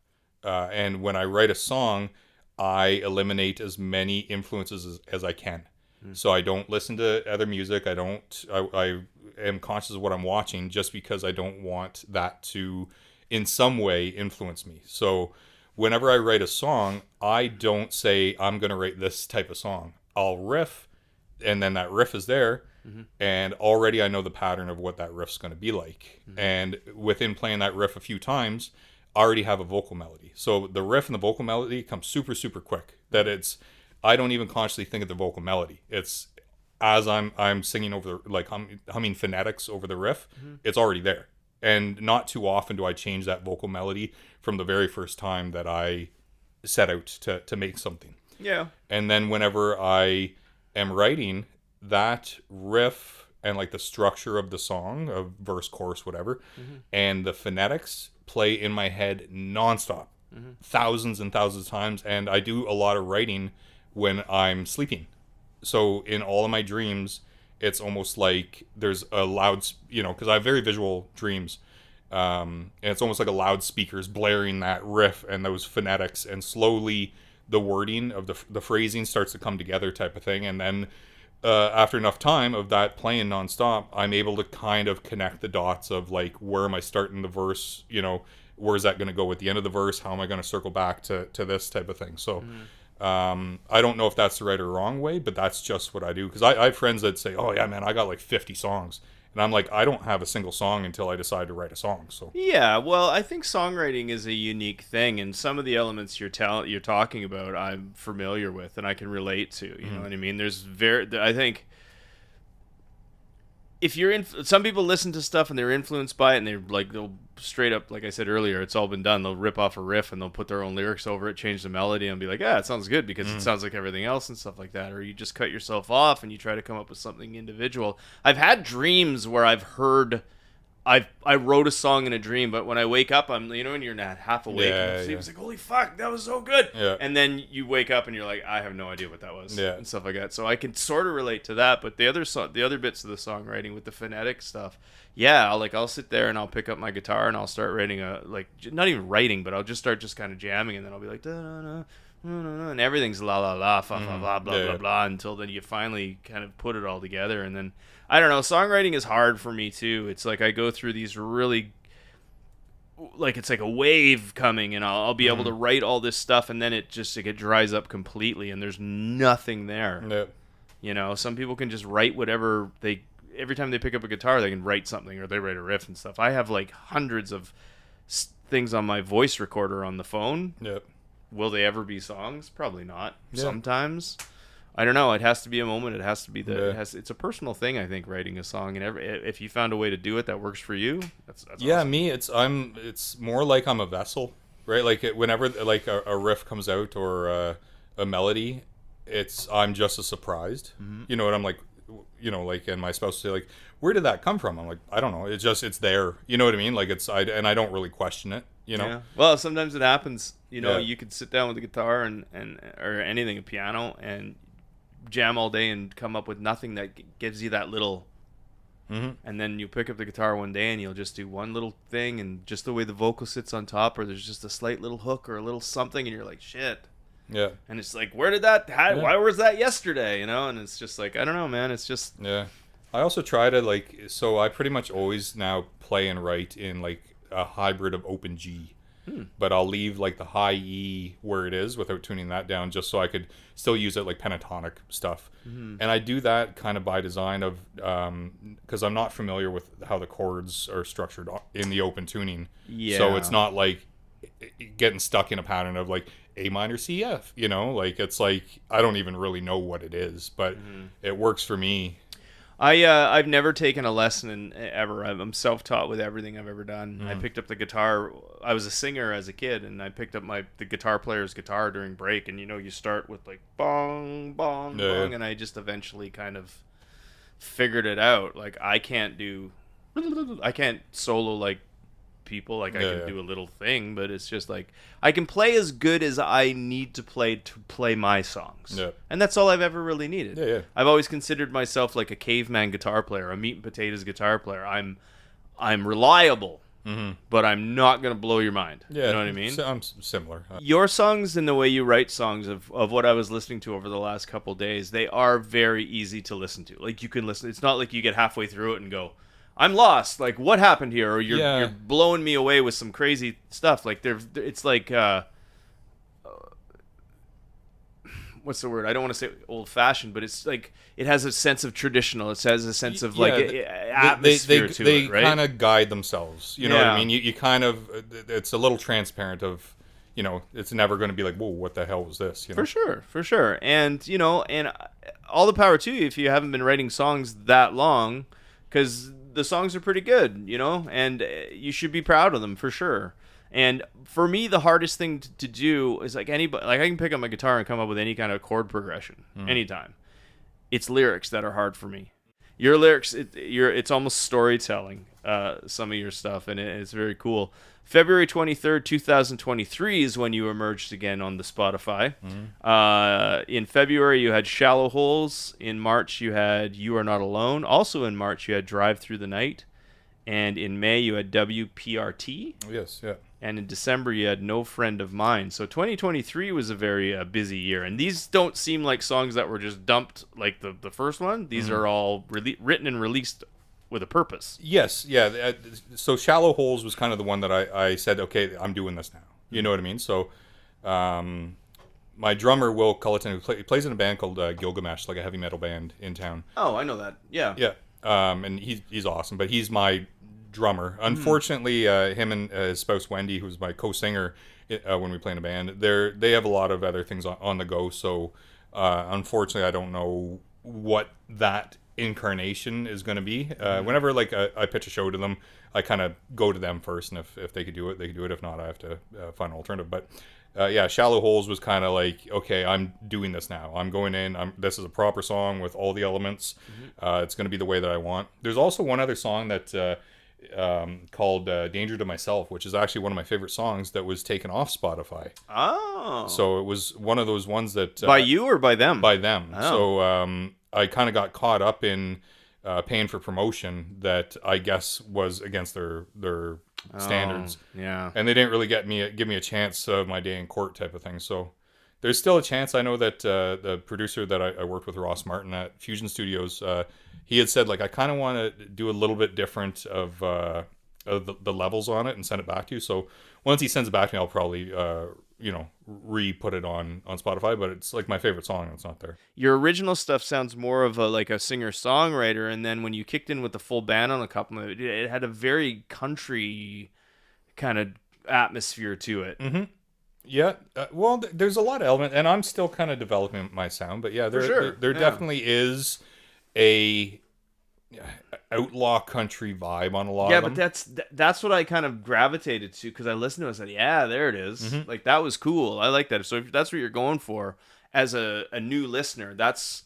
and when I write a song, I eliminate as many influences as I can. So I don't listen to other music. I am conscious of what I'm watching just because I don't want that to in some way influence me. So whenever I write a song, I don't say I'm going to write this type of song. I'll riff, and then that riff is there, and already I know the pattern of what that riff's going to be like. And within playing that riff a few times, I already have a vocal melody. So the riff and the vocal melody come super, super quick. I don't even consciously think of the vocal melody. It's as I'm singing over like humming phonetics over the riff, it's already there. And not too often do I change that vocal melody from the very first time that I set out to make something. Yeah. And then whenever I am writing, that riff and like the structure of the song, of verse, chorus, whatever, and the phonetics play in my head nonstop, thousands and thousands of times. And I do a lot of writing when I'm sleeping. So in all of my dreams, it's almost like there's a loud, because I have very visual dreams. And it's almost like a loudspeakers blaring that riff and those phonetics, and slowly the wording of the phrasing starts to come together type of thing. And then after enough time of that playing nonstop, I'm able to kind of connect the dots of like, where am I starting the verse? Where is that going to go at the end of the verse? How am I going to circle back to this type of thing? So I don't know if that's the right or wrong way, but that's just what I do. Because I have friends that say, oh yeah, man, I got like 50 songs. And I'm like, I don't have a single song until I decide to write a song. So Yeah, well, I think songwriting is a unique thing, and some of the elements you're talking about, I'm familiar with, and I can relate to. You know what I mean? I think if you're some people listen to stuff and they're influenced by it, and they'll straight up, like I said earlier, it's all been done. They'll rip off a riff and they'll put their own lyrics over it, change the melody, and be like, it sounds good because it sounds like everything else and stuff like that. Or you just cut yourself off and you try to come up with something individual. I've had dreams where I've heard I wrote a song in a dream, but when I wake up, I'm, when you're not half awake, and it's like, holy fuck, that was so good. Yeah. And then you wake up and you're like, I have no idea what that was. Yeah. And stuff like that. So I can sort of relate to that. But the other bits of the songwriting with the phonetic stuff, I'll sit there and I'll pick up my guitar and I'll start writing not even writing, but I'll just start kind of jamming, and then I'll be like, da da da. And everything's la la la, fa fa blah blah blah blah, until then you finally kind of put it all together. And then I don't know, songwriting is hard for me too. It's like I go through these really, like it's like a wave coming, and I'll be able to write all this stuff, and then it dries up completely, and there's nothing there. Yeah. Some people can just write whatever every time they pick up a guitar, they can write something, or they write a riff and stuff. I have like hundreds of things on my voice recorder on the phone. Yep. Will they ever be songs? Probably not. Yeah. Sometimes. I don't know. It has to be a moment. It has to be Yeah. it's a personal thing, I think, writing a song. And if you found a way to do it that works for you, that's Yeah, awesome. me, it's more like I'm a vessel, right? Like whenever like a riff comes out or a melody, I'm just as surprised. You know what I'm like, like, and my spouse will say like, where did that come from? I'm like, I don't know. It's there. You know what I mean? Like and I don't really question it. Yeah. Well, sometimes it happens. Yeah. You could sit down with a guitar and or anything, a piano, and jam all day and come up with nothing that gives you that little. And then you pick up the guitar one day and you'll just do one little thing, and just the way the vocal sits on top, or there's just a slight little hook or a little something, and you're like, shit. Yeah. And it's like, where did that? Why was that yesterday? And it's just like, I don't know, man. It's just. Yeah. I also try to so I pretty much always now play and write in like a hybrid of open G. But I'll leave like the high E where it is without tuning that down, just so I could still use it like pentatonic stuff. And I do that kind of by design of because I'm not familiar with how the chords are structured in the open tuning. Yeah. So it's not like getting stuck in a pattern of like A minor C F. You know, like it's like I don't even really know what it is, but it works for me. I've never taken a lesson ever. I'm self-taught with everything I've ever done. I picked up the guitar. I was a singer as a kid, and I picked up the guitar player's guitar during break. And you start with like bong bong bong, and I just eventually kind of figured it out. Like I can't solo like people. Like I can do a little thing, but it's just like I can play as good as I need to play my songs. Yeah. And that's all I've ever really needed. Yeah. I've always considered myself like a caveman guitar player, a meat and potatoes guitar player. I'm reliable, but I'm not going to blow your mind. Yeah. You know what I mean? I'm similar. Your songs and the way you write songs of what I was listening to over the last couple days, they are very easy to listen to. Like you can listen. It's not like you get halfway through it and go, I'm lost. Like, what happened here? Or you're blowing me away with some crazy stuff. Like, it's like, what's the word? I don't want to say old-fashioned, but it's like it has a sense of traditional. It has a sense of atmosphere to it, right? They kind of guide themselves. You know what I mean? You kind of, it's a little transparent of, it's never going to be like, whoa, what the hell was this? You know? For sure. And, and all the power to you if you haven't been writing songs that long, because the songs are pretty good, and you should be proud of them for sure. And for me, the hardest thing to do is like anybody, like I can pick up my guitar and come up with any kind of chord progression anytime. It's lyrics that are hard for me. Your lyrics, it's almost storytelling. Some of your stuff, and it's very cool. February 23rd, 2023 is when you emerged again on the Spotify. In February, you had Shallow Holes. In March, you had You Are Not Alone. Also in March, you had Drive Through the Night. And in May, you had WPRT. Yes, yeah. And in December, you had No Friend of Mine. So 2023 was a very busy year. And these don't seem like songs that were just dumped like the first one. These are all written and released with a purpose. Yes, yeah. So Shallow Holes was kind of the one that I said, okay, I'm doing this now. You know what I mean? So my drummer, Will Culleton, who plays in a band called Gilgamesh, like a heavy metal band in town. Oh, I know that. Yeah. Yeah. And he's awesome, but he's my drummer. Unfortunately, him and his spouse, Wendy, who's my co-singer when we play in a band, they have a lot of other things on the go. So unfortunately, I don't know what that incarnation is going to be. Whenever like I pitch a show to them, I kind of go to them first, and if they could do it, they could do it. If not, I have to find an alternative. But Shallow Holes was kind of like, okay, I'm doing this now. I'm going in. This is a proper song with all the elements. It's going to be the way that I want. There's also one other song that called Danger to Myself, which is actually one of my favorite songs that was taken off Spotify. Oh. So it was one of those ones that... by you or by them? By them. Oh. So I kind of got caught up in paying for promotion that I guess was against their standards. Yeah. And they didn't really give me a chance of my day in court type of thing. So there's still a chance. I know that the producer that I worked with, Ross Martin at Fusion Studios, he had said, like, I kind of want to do a little bit different of the levels on it and send it back to you. So once he sends it back to me, I'll probably re-put it on Spotify, but it's like my favorite song and it's not there. Your original stuff sounds more of a singer-songwriter, and then when you kicked in with the full band on a couple of it had a very country kind of atmosphere to it. Mm-hmm. Yeah, well, there's a lot of element, and I'm still kind of developing my sound, but yeah, there definitely is a outlaw country vibe on a lot of them. Yeah, but that's what I kind of gravitated to, because I listened to it and said, yeah, there it is. Mm-hmm. Like, that was cool. I like that. So if that's what you're going for as a new listener,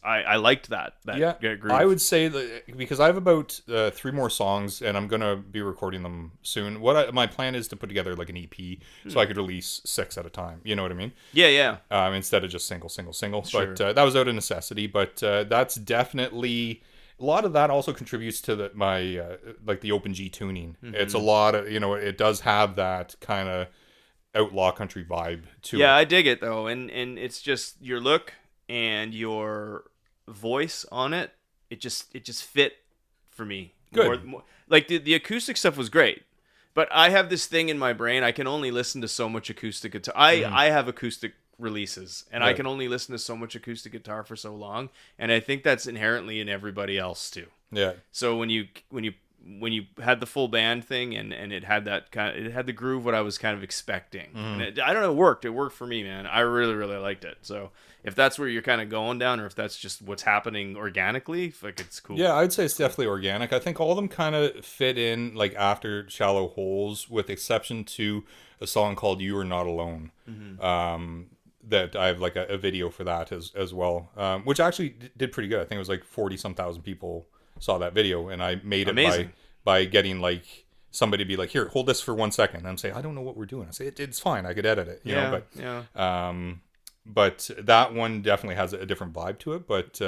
I liked that groove. I would say that because I have about 3 more songs and I'm gonna be recording them soon. My plan is to put together like an EP so I could release 6 at a time. You know what I mean? Yeah. Instead of just single. Sure. But that was out of necessity. But that's definitely a lot of that also contributes to my like the open G tuning. Mm-hmm. It's a lot of it does have that kind of outlaw country vibe to it. Yeah, I dig it though, and it's just your look and your voice on it. It just fit for me. Good. More, like the acoustic stuff was great, but I have this thing in my brain. I can only listen to so much acoustic guitar. I have acoustic releases, and I can only listen to so much acoustic guitar for so long, and I think that's inherently in everybody else too. Yeah. So when when you had the full band thing and it had that it had the groove what I was kind of expecting. And I don't know, it worked. It worked for me, man. I really, really liked it. So if that's where you're kind of going down, or if that's just what's happening organically, like, it's cool. Yeah, I'd say it's definitely organic. I think all of them kind of fit in, like, after Shallow Holes, with exception to a song called You Are Not Alone. That I have, like, a video for that as well, which actually did pretty good. I think it was like 40-some thousand people saw that video, and I made it by getting, like, somebody to be like, here, hold this for 1 second. And I'm saying, I don't know what we're doing. I say, it's fine. I could edit it, you know, but but that one definitely has a different vibe to it. But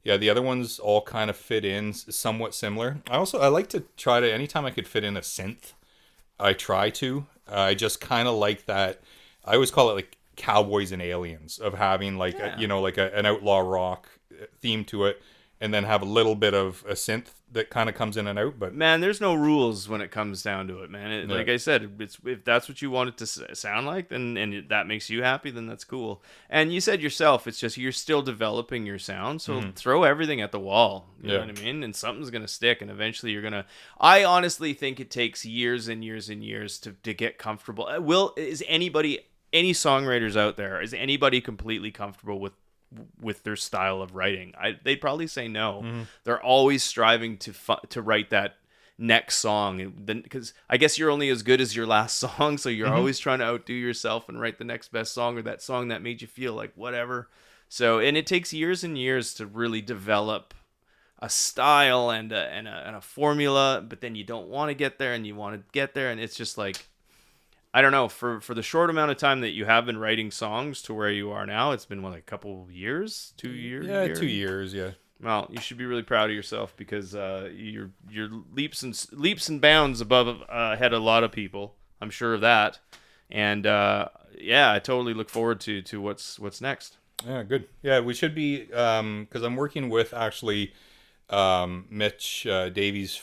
yeah, the other ones all kind of fit in somewhat similar. I like to try to, anytime I could fit in a synth, I try to. I just kind of like that. I always call it like Cowboys and Aliens, of having like an outlaw rock theme to it, and then have a little bit of a synth that kind of comes in and out. But man, there's no rules when it comes down to it, man. Like I said, if that's what you want it to sound like, then and that makes you happy, then that's cool. And you said yourself, it's just you're still developing your sound, so throw everything at the wall. You know what I mean? And something's gonna stick, and eventually you're gonna. I honestly think it takes years and years and years to get comfortable. Any songwriters out there, is anybody completely comfortable with their style of writing? They'd probably say no. They're always striving to write that next song, because I guess you're only as good as your last song, so you're always trying to outdo yourself and write the next best song, or that song that made you feel like whatever. So, and it takes years and years to really develop a style and a formula, but then you don't want to get there, and you want to get there, and it's just like, I don't know, for the short amount of time that you have been writing songs to where you are now, it's been, what, a couple years? 2 years? Yeah, 2 years, yeah. Well, you should be really proud of yourself, because you're leaps and bounds ahead of a lot of people. I'm sure of that. And yeah, I totally look forward to what's next. Yeah, good. Yeah, we should be, because I'm working with actually Mitch Davies,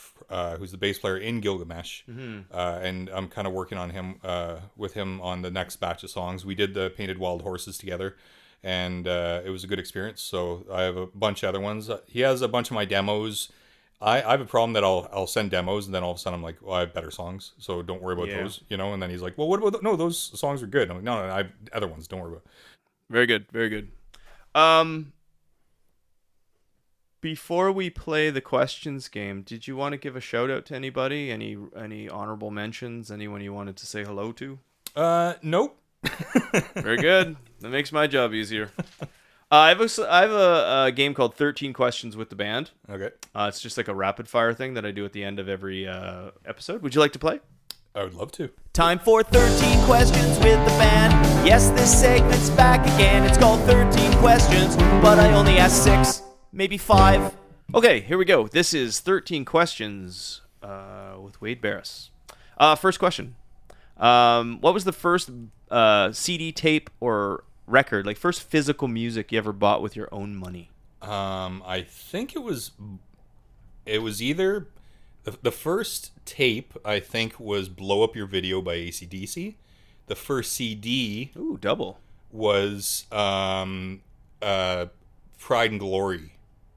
who's the bass player in Gilgamesh, and I'm kind of working on him with him on the next batch of songs. We did the Painted Wild Horses together, and it was a good experience. So I have a bunch of other ones. He has a bunch of my demos. I have a problem that I'll send demos, and then all of a sudden I'm like, well, I have better songs, so don't worry about those, you know. And then he's like, well, what about no, those songs are good. I'm like, no, I have other ones, don't worry about it. Very good, very good. Before we play the questions game, did you want to give a shout out to anybody? Any honorable mentions? Anyone you wanted to say hello to? Nope. Very good. That makes my job easier. I have a game called 13 Questions with the Band. Okay. It's just like a rapid fire thing that I do at the end of every episode. Would you like to play? I would love to. Time for 13 questions with the band. Yes, this segment's back again. It's called 13 questions, but I only asked 6. Maybe 5. Okay, here we go. This is 13 Questions with Wade Barras. First question. What was the first CD, tape, or record, like first physical music you ever bought with your own money? I think it was either... The first tape, I think, was Blow Up Your Video by AC/DC. The first CD... Ooh, double. ...was Pride and Glory.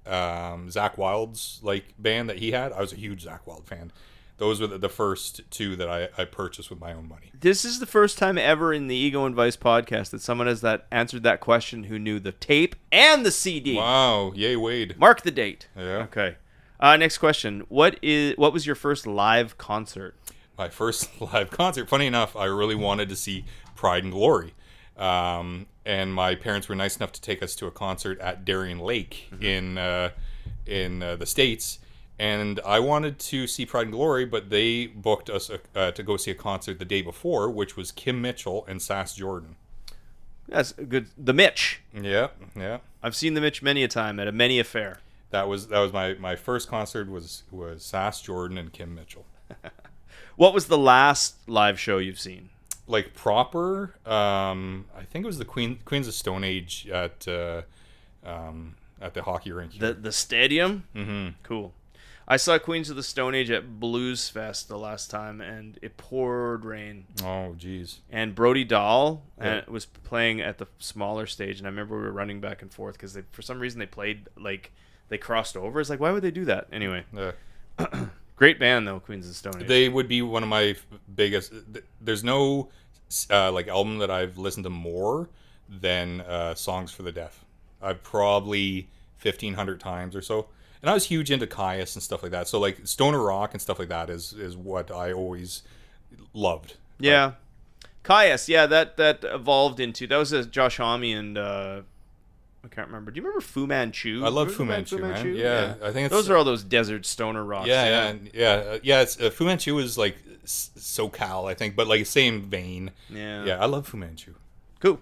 Zakk Wylde's band that he had. I was a huge Zakk Wylde fan. Those were the first two that I purchased with my own money. This is the first time ever in the Ego and Vice podcast that someone has answered that question who knew the tape and the CD. Wow, yay Wade. Mark the date. Yeah. Okay. Next question. What was your first live concert? My first live concert. Funny enough, I really wanted to see Pride and Glory. And my parents were nice enough to take us to a concert at Darien Lake in the States. And I wanted to see Pride and Glory, but they booked us to go see a concert the day before, which was Kim Mitchell and Sass Jordan. That's good. The Mitch. Yeah. I've seen the Mitch many a time at many a fair. That was my first concert was Sass Jordan and Kim Mitchell. What was the last live show you've seen? Like proper, I think it was the Queens of Stone Age at the hockey rink here. The stadium? Mm-hmm. Cool. I saw Queens of the Stone Age at Blues Fest the last time, and it poured rain. Oh, geez. And Brody Dahl was playing at the smaller stage, and I remember we were running back and forth because for some reason they played they crossed over. It's like, why would they do that? Anyway. Yeah. Great band though, Queens of the Stone Age. They would be one of my biggest. There's no like album that I've listened to more than Songs for the Deaf. I've probably 1,500 times or so. And I was huge into Caius and stuff like that. So like stoner rock and stuff like that is what I always loved. Yeah. Caius, yeah, that evolved into, that was a Josh Homme and I can't remember. Do you remember Fu Manchu? I love Fu Manchu, man. Yeah, I think it's, those are all those desert stoner rocks. Yeah. It's Fu Manchu is like SoCal, I think, but like same vein. Yeah, I love Fu Manchu. Cool.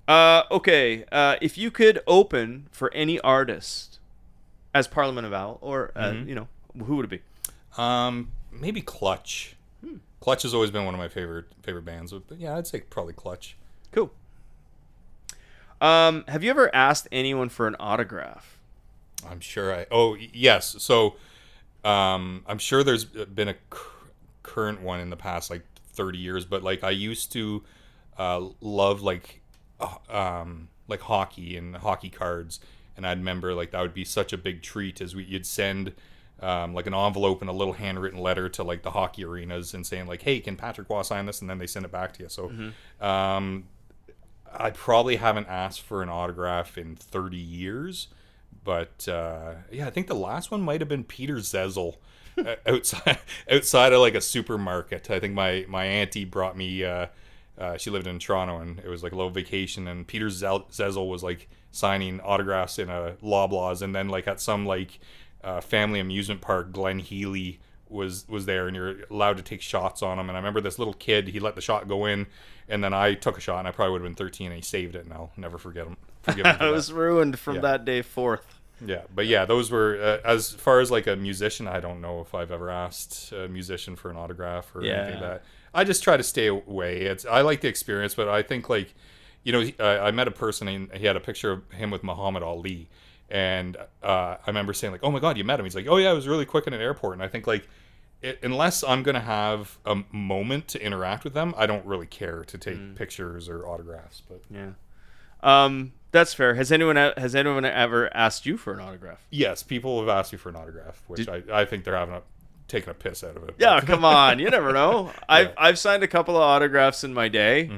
Okay. If you could open for any artist as Parliament of Owl, or who would it be? Maybe Clutch. Clutch has always been one of my favorite bands. But yeah, I'd say probably Clutch. Cool. Have you ever asked anyone for an autograph? I'm sure yes. So, I'm sure there's been a current one in the past like 30 years, but like I used to love like hockey and hockey cards, and I'd remember like that would be such a big treat as you'd send like an envelope and a little handwritten letter to like the hockey arenas and saying like, hey, can Patrick Waugh sign this? And then they send it back to you. So I probably haven't asked for an autograph in 30 years, but I think the last one might have been Peter Zezel outside of like a supermarket. I think my auntie brought me she lived in Toronto, and it was like a little vacation, and Peter Zezel was like signing autographs in a Loblaws, and then like at some like family amusement park, Glenn Healy was there, and you're allowed to take shots on him. And I remember this little kid, he let the shot go in, and then I took a shot, and I probably would have been 13, and he saved it, and I'll never forgive him. I was ruined from that day forth. Yeah, but yeah, those were as far as like a musician, I don't know if I've ever asked a musician for an autograph or anything like that. I just try to stay away. I like the experience, but I think like, I met a person, and he had a picture of him with Muhammad Ali. And I remember saying like, oh my God, you met him? He's like, oh yeah, it was really quick in an airport. And I think like, unless I'm going to have a moment to interact with them, I don't really care to take pictures or autographs. But yeah, that's fair. Has anyone ever asked you for an autograph? Yes, people have asked me for an autograph, which I think they're taking a piss out of it. Yeah, come on, you never know. I've signed a couple of autographs in my day,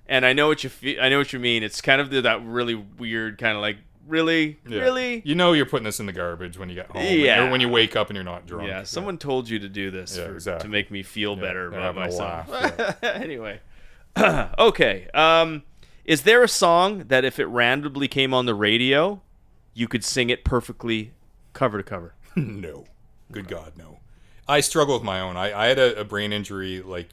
and I know what you feel. I know what you mean. It's kind of that really weird kind of like, really? You're putting this in the garbage when you get home. Yeah. Or when you wake up and you're not drunk. Yeah, someone told you to do this to make me feel better about myself. Anyway. Okay. Is there a song that if it randomly came on the radio, you could sing it perfectly cover to cover? No. Good God, no. I struggle with my own. I had a brain injury like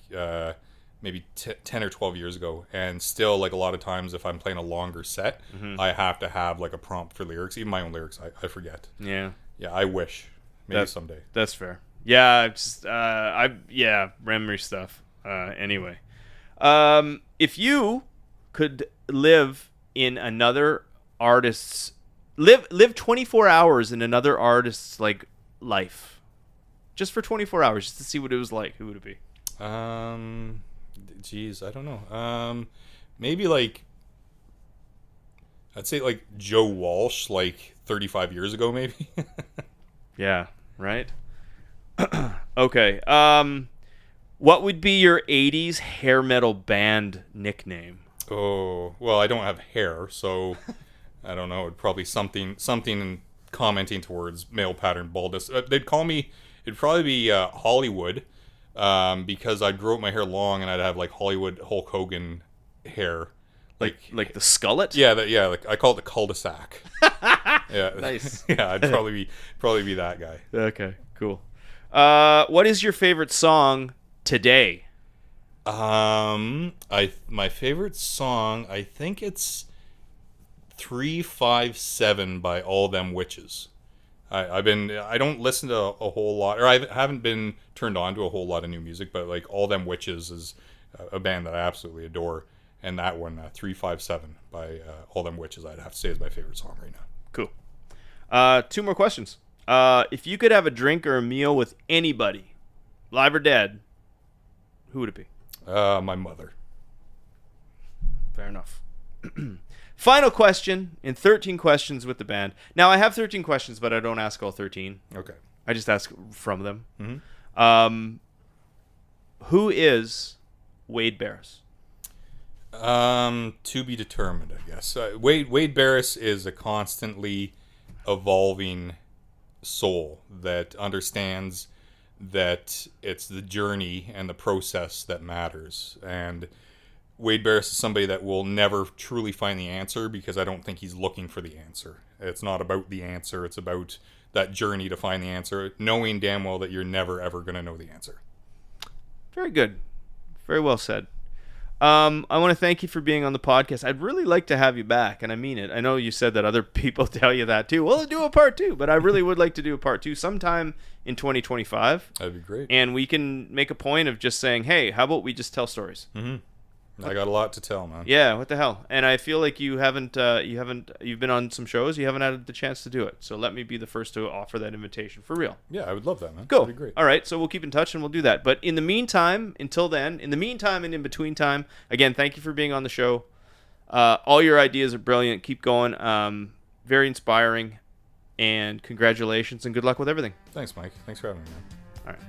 maybe 10 or 12 years ago, and still like a lot of times if I'm playing a longer set, I have to have like a prompt for lyrics. Even my own lyrics I forget. Yeah I wish maybe someday. That's fair. Yeah, just memory stuff. Anyway, if you could live in another artist's live 24 hours in another artist's like life, just for 24 hours, just to see what it was like, who would it be? Geez, I don't know. Maybe like, I'd say like Joe Walsh, like 35 years ago, maybe. Yeah, right. Okay. What would be your 80s hair metal band nickname? Oh, well, I don't have hair, so I don't know. It'd probably something commenting towards male pattern baldness. They'd call me. It'd probably be Hollywood. Because I'd grow up my hair long, and I'd have like Hollywood Hulk Hogan hair, like the skullet. Yeah, like I call it the cul-de-sac. Yeah, nice. Yeah, I'd probably be that guy. Okay, cool. What is your favorite song today? My favorite song, I think it's 357 by All Them Witches. I don't listen to a whole lot, or I haven't been turned on to a whole lot of new music, but like All Them Witches is a band that I absolutely adore, and that one 357 by All Them Witches, I'd have to say is my favorite song right now. Cool. 2 more questions. If you could have a drink or a meal with anybody, live or dead, who would it be? My mother. Fair enough. Final question in 13 questions with the band. Now, I have 13 questions, but I don't ask all 13. Okay. I just ask from them. Mm-hmm. Who is Wade Barras? To be determined, I guess. Wade Barras is a constantly evolving soul that understands that it's the journey and the process that matters. And Wade Barras is somebody that will never truly find the answer, because I don't think he's looking for the answer. It's not about the answer. It's about that journey to find the answer, knowing damn well that you're never, ever going to know the answer. Very good. Very well said. I want to thank you for being on the podcast. I'd really like to have you back, and I mean it. I know you said that other people tell you that too. We'll do a part 2, but I really would like to do a part 2 sometime in 2025. That'd be great. And we can make a point of just saying, hey, how about we just tell stories? Mm-hmm. I got a lot to tell, man. Yeah, what the hell? And I feel like you've been on some shows, you haven't had the chance to do it. So let me be the first to offer that invitation for real. Yeah, I would love that, man. Cool. That'd be great. All right, so we'll keep in touch and we'll do that. But in the meantime, until then, and in between time, again, thank you for being on the show. All your ideas are brilliant. Keep going. Very inspiring. And congratulations and good luck with everything. Thanks, Mike. Thanks for having me, man. All right.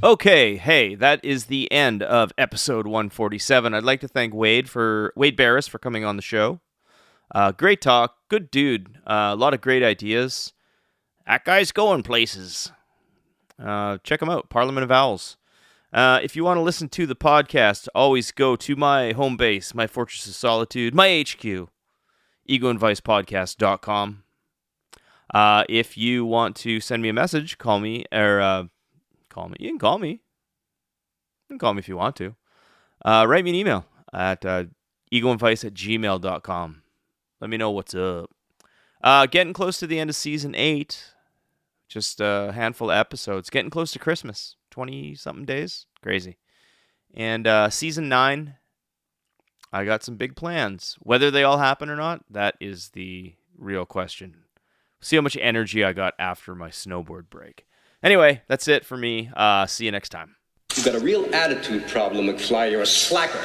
Okay, hey, that is the end of episode 147. I'd like to thank Wade Barras for coming on the show. Great talk, good dude, a lot of great ideas. That guy's going places. Check him out, Parliament of Owls. If you want to listen to the podcast, always go to my home base, my fortress of solitude, my HQ, egoandvicepodcast.com. If you want to send me a message, call me, or call me. You can call me. You can call me if you want to. Write me an email at egoandvice@gmail.com. Let me know what's up. Getting close to the end of season 8. Just a handful of episodes. Getting close to Christmas. 20-something days. Crazy. And season 9, I got some big plans. Whether they all happen or not, that is the real question. See how much energy I got after my snowboard break. Anyway, that's it for me. See you next time. You've got a real attitude problem, McFly. You're a slacker.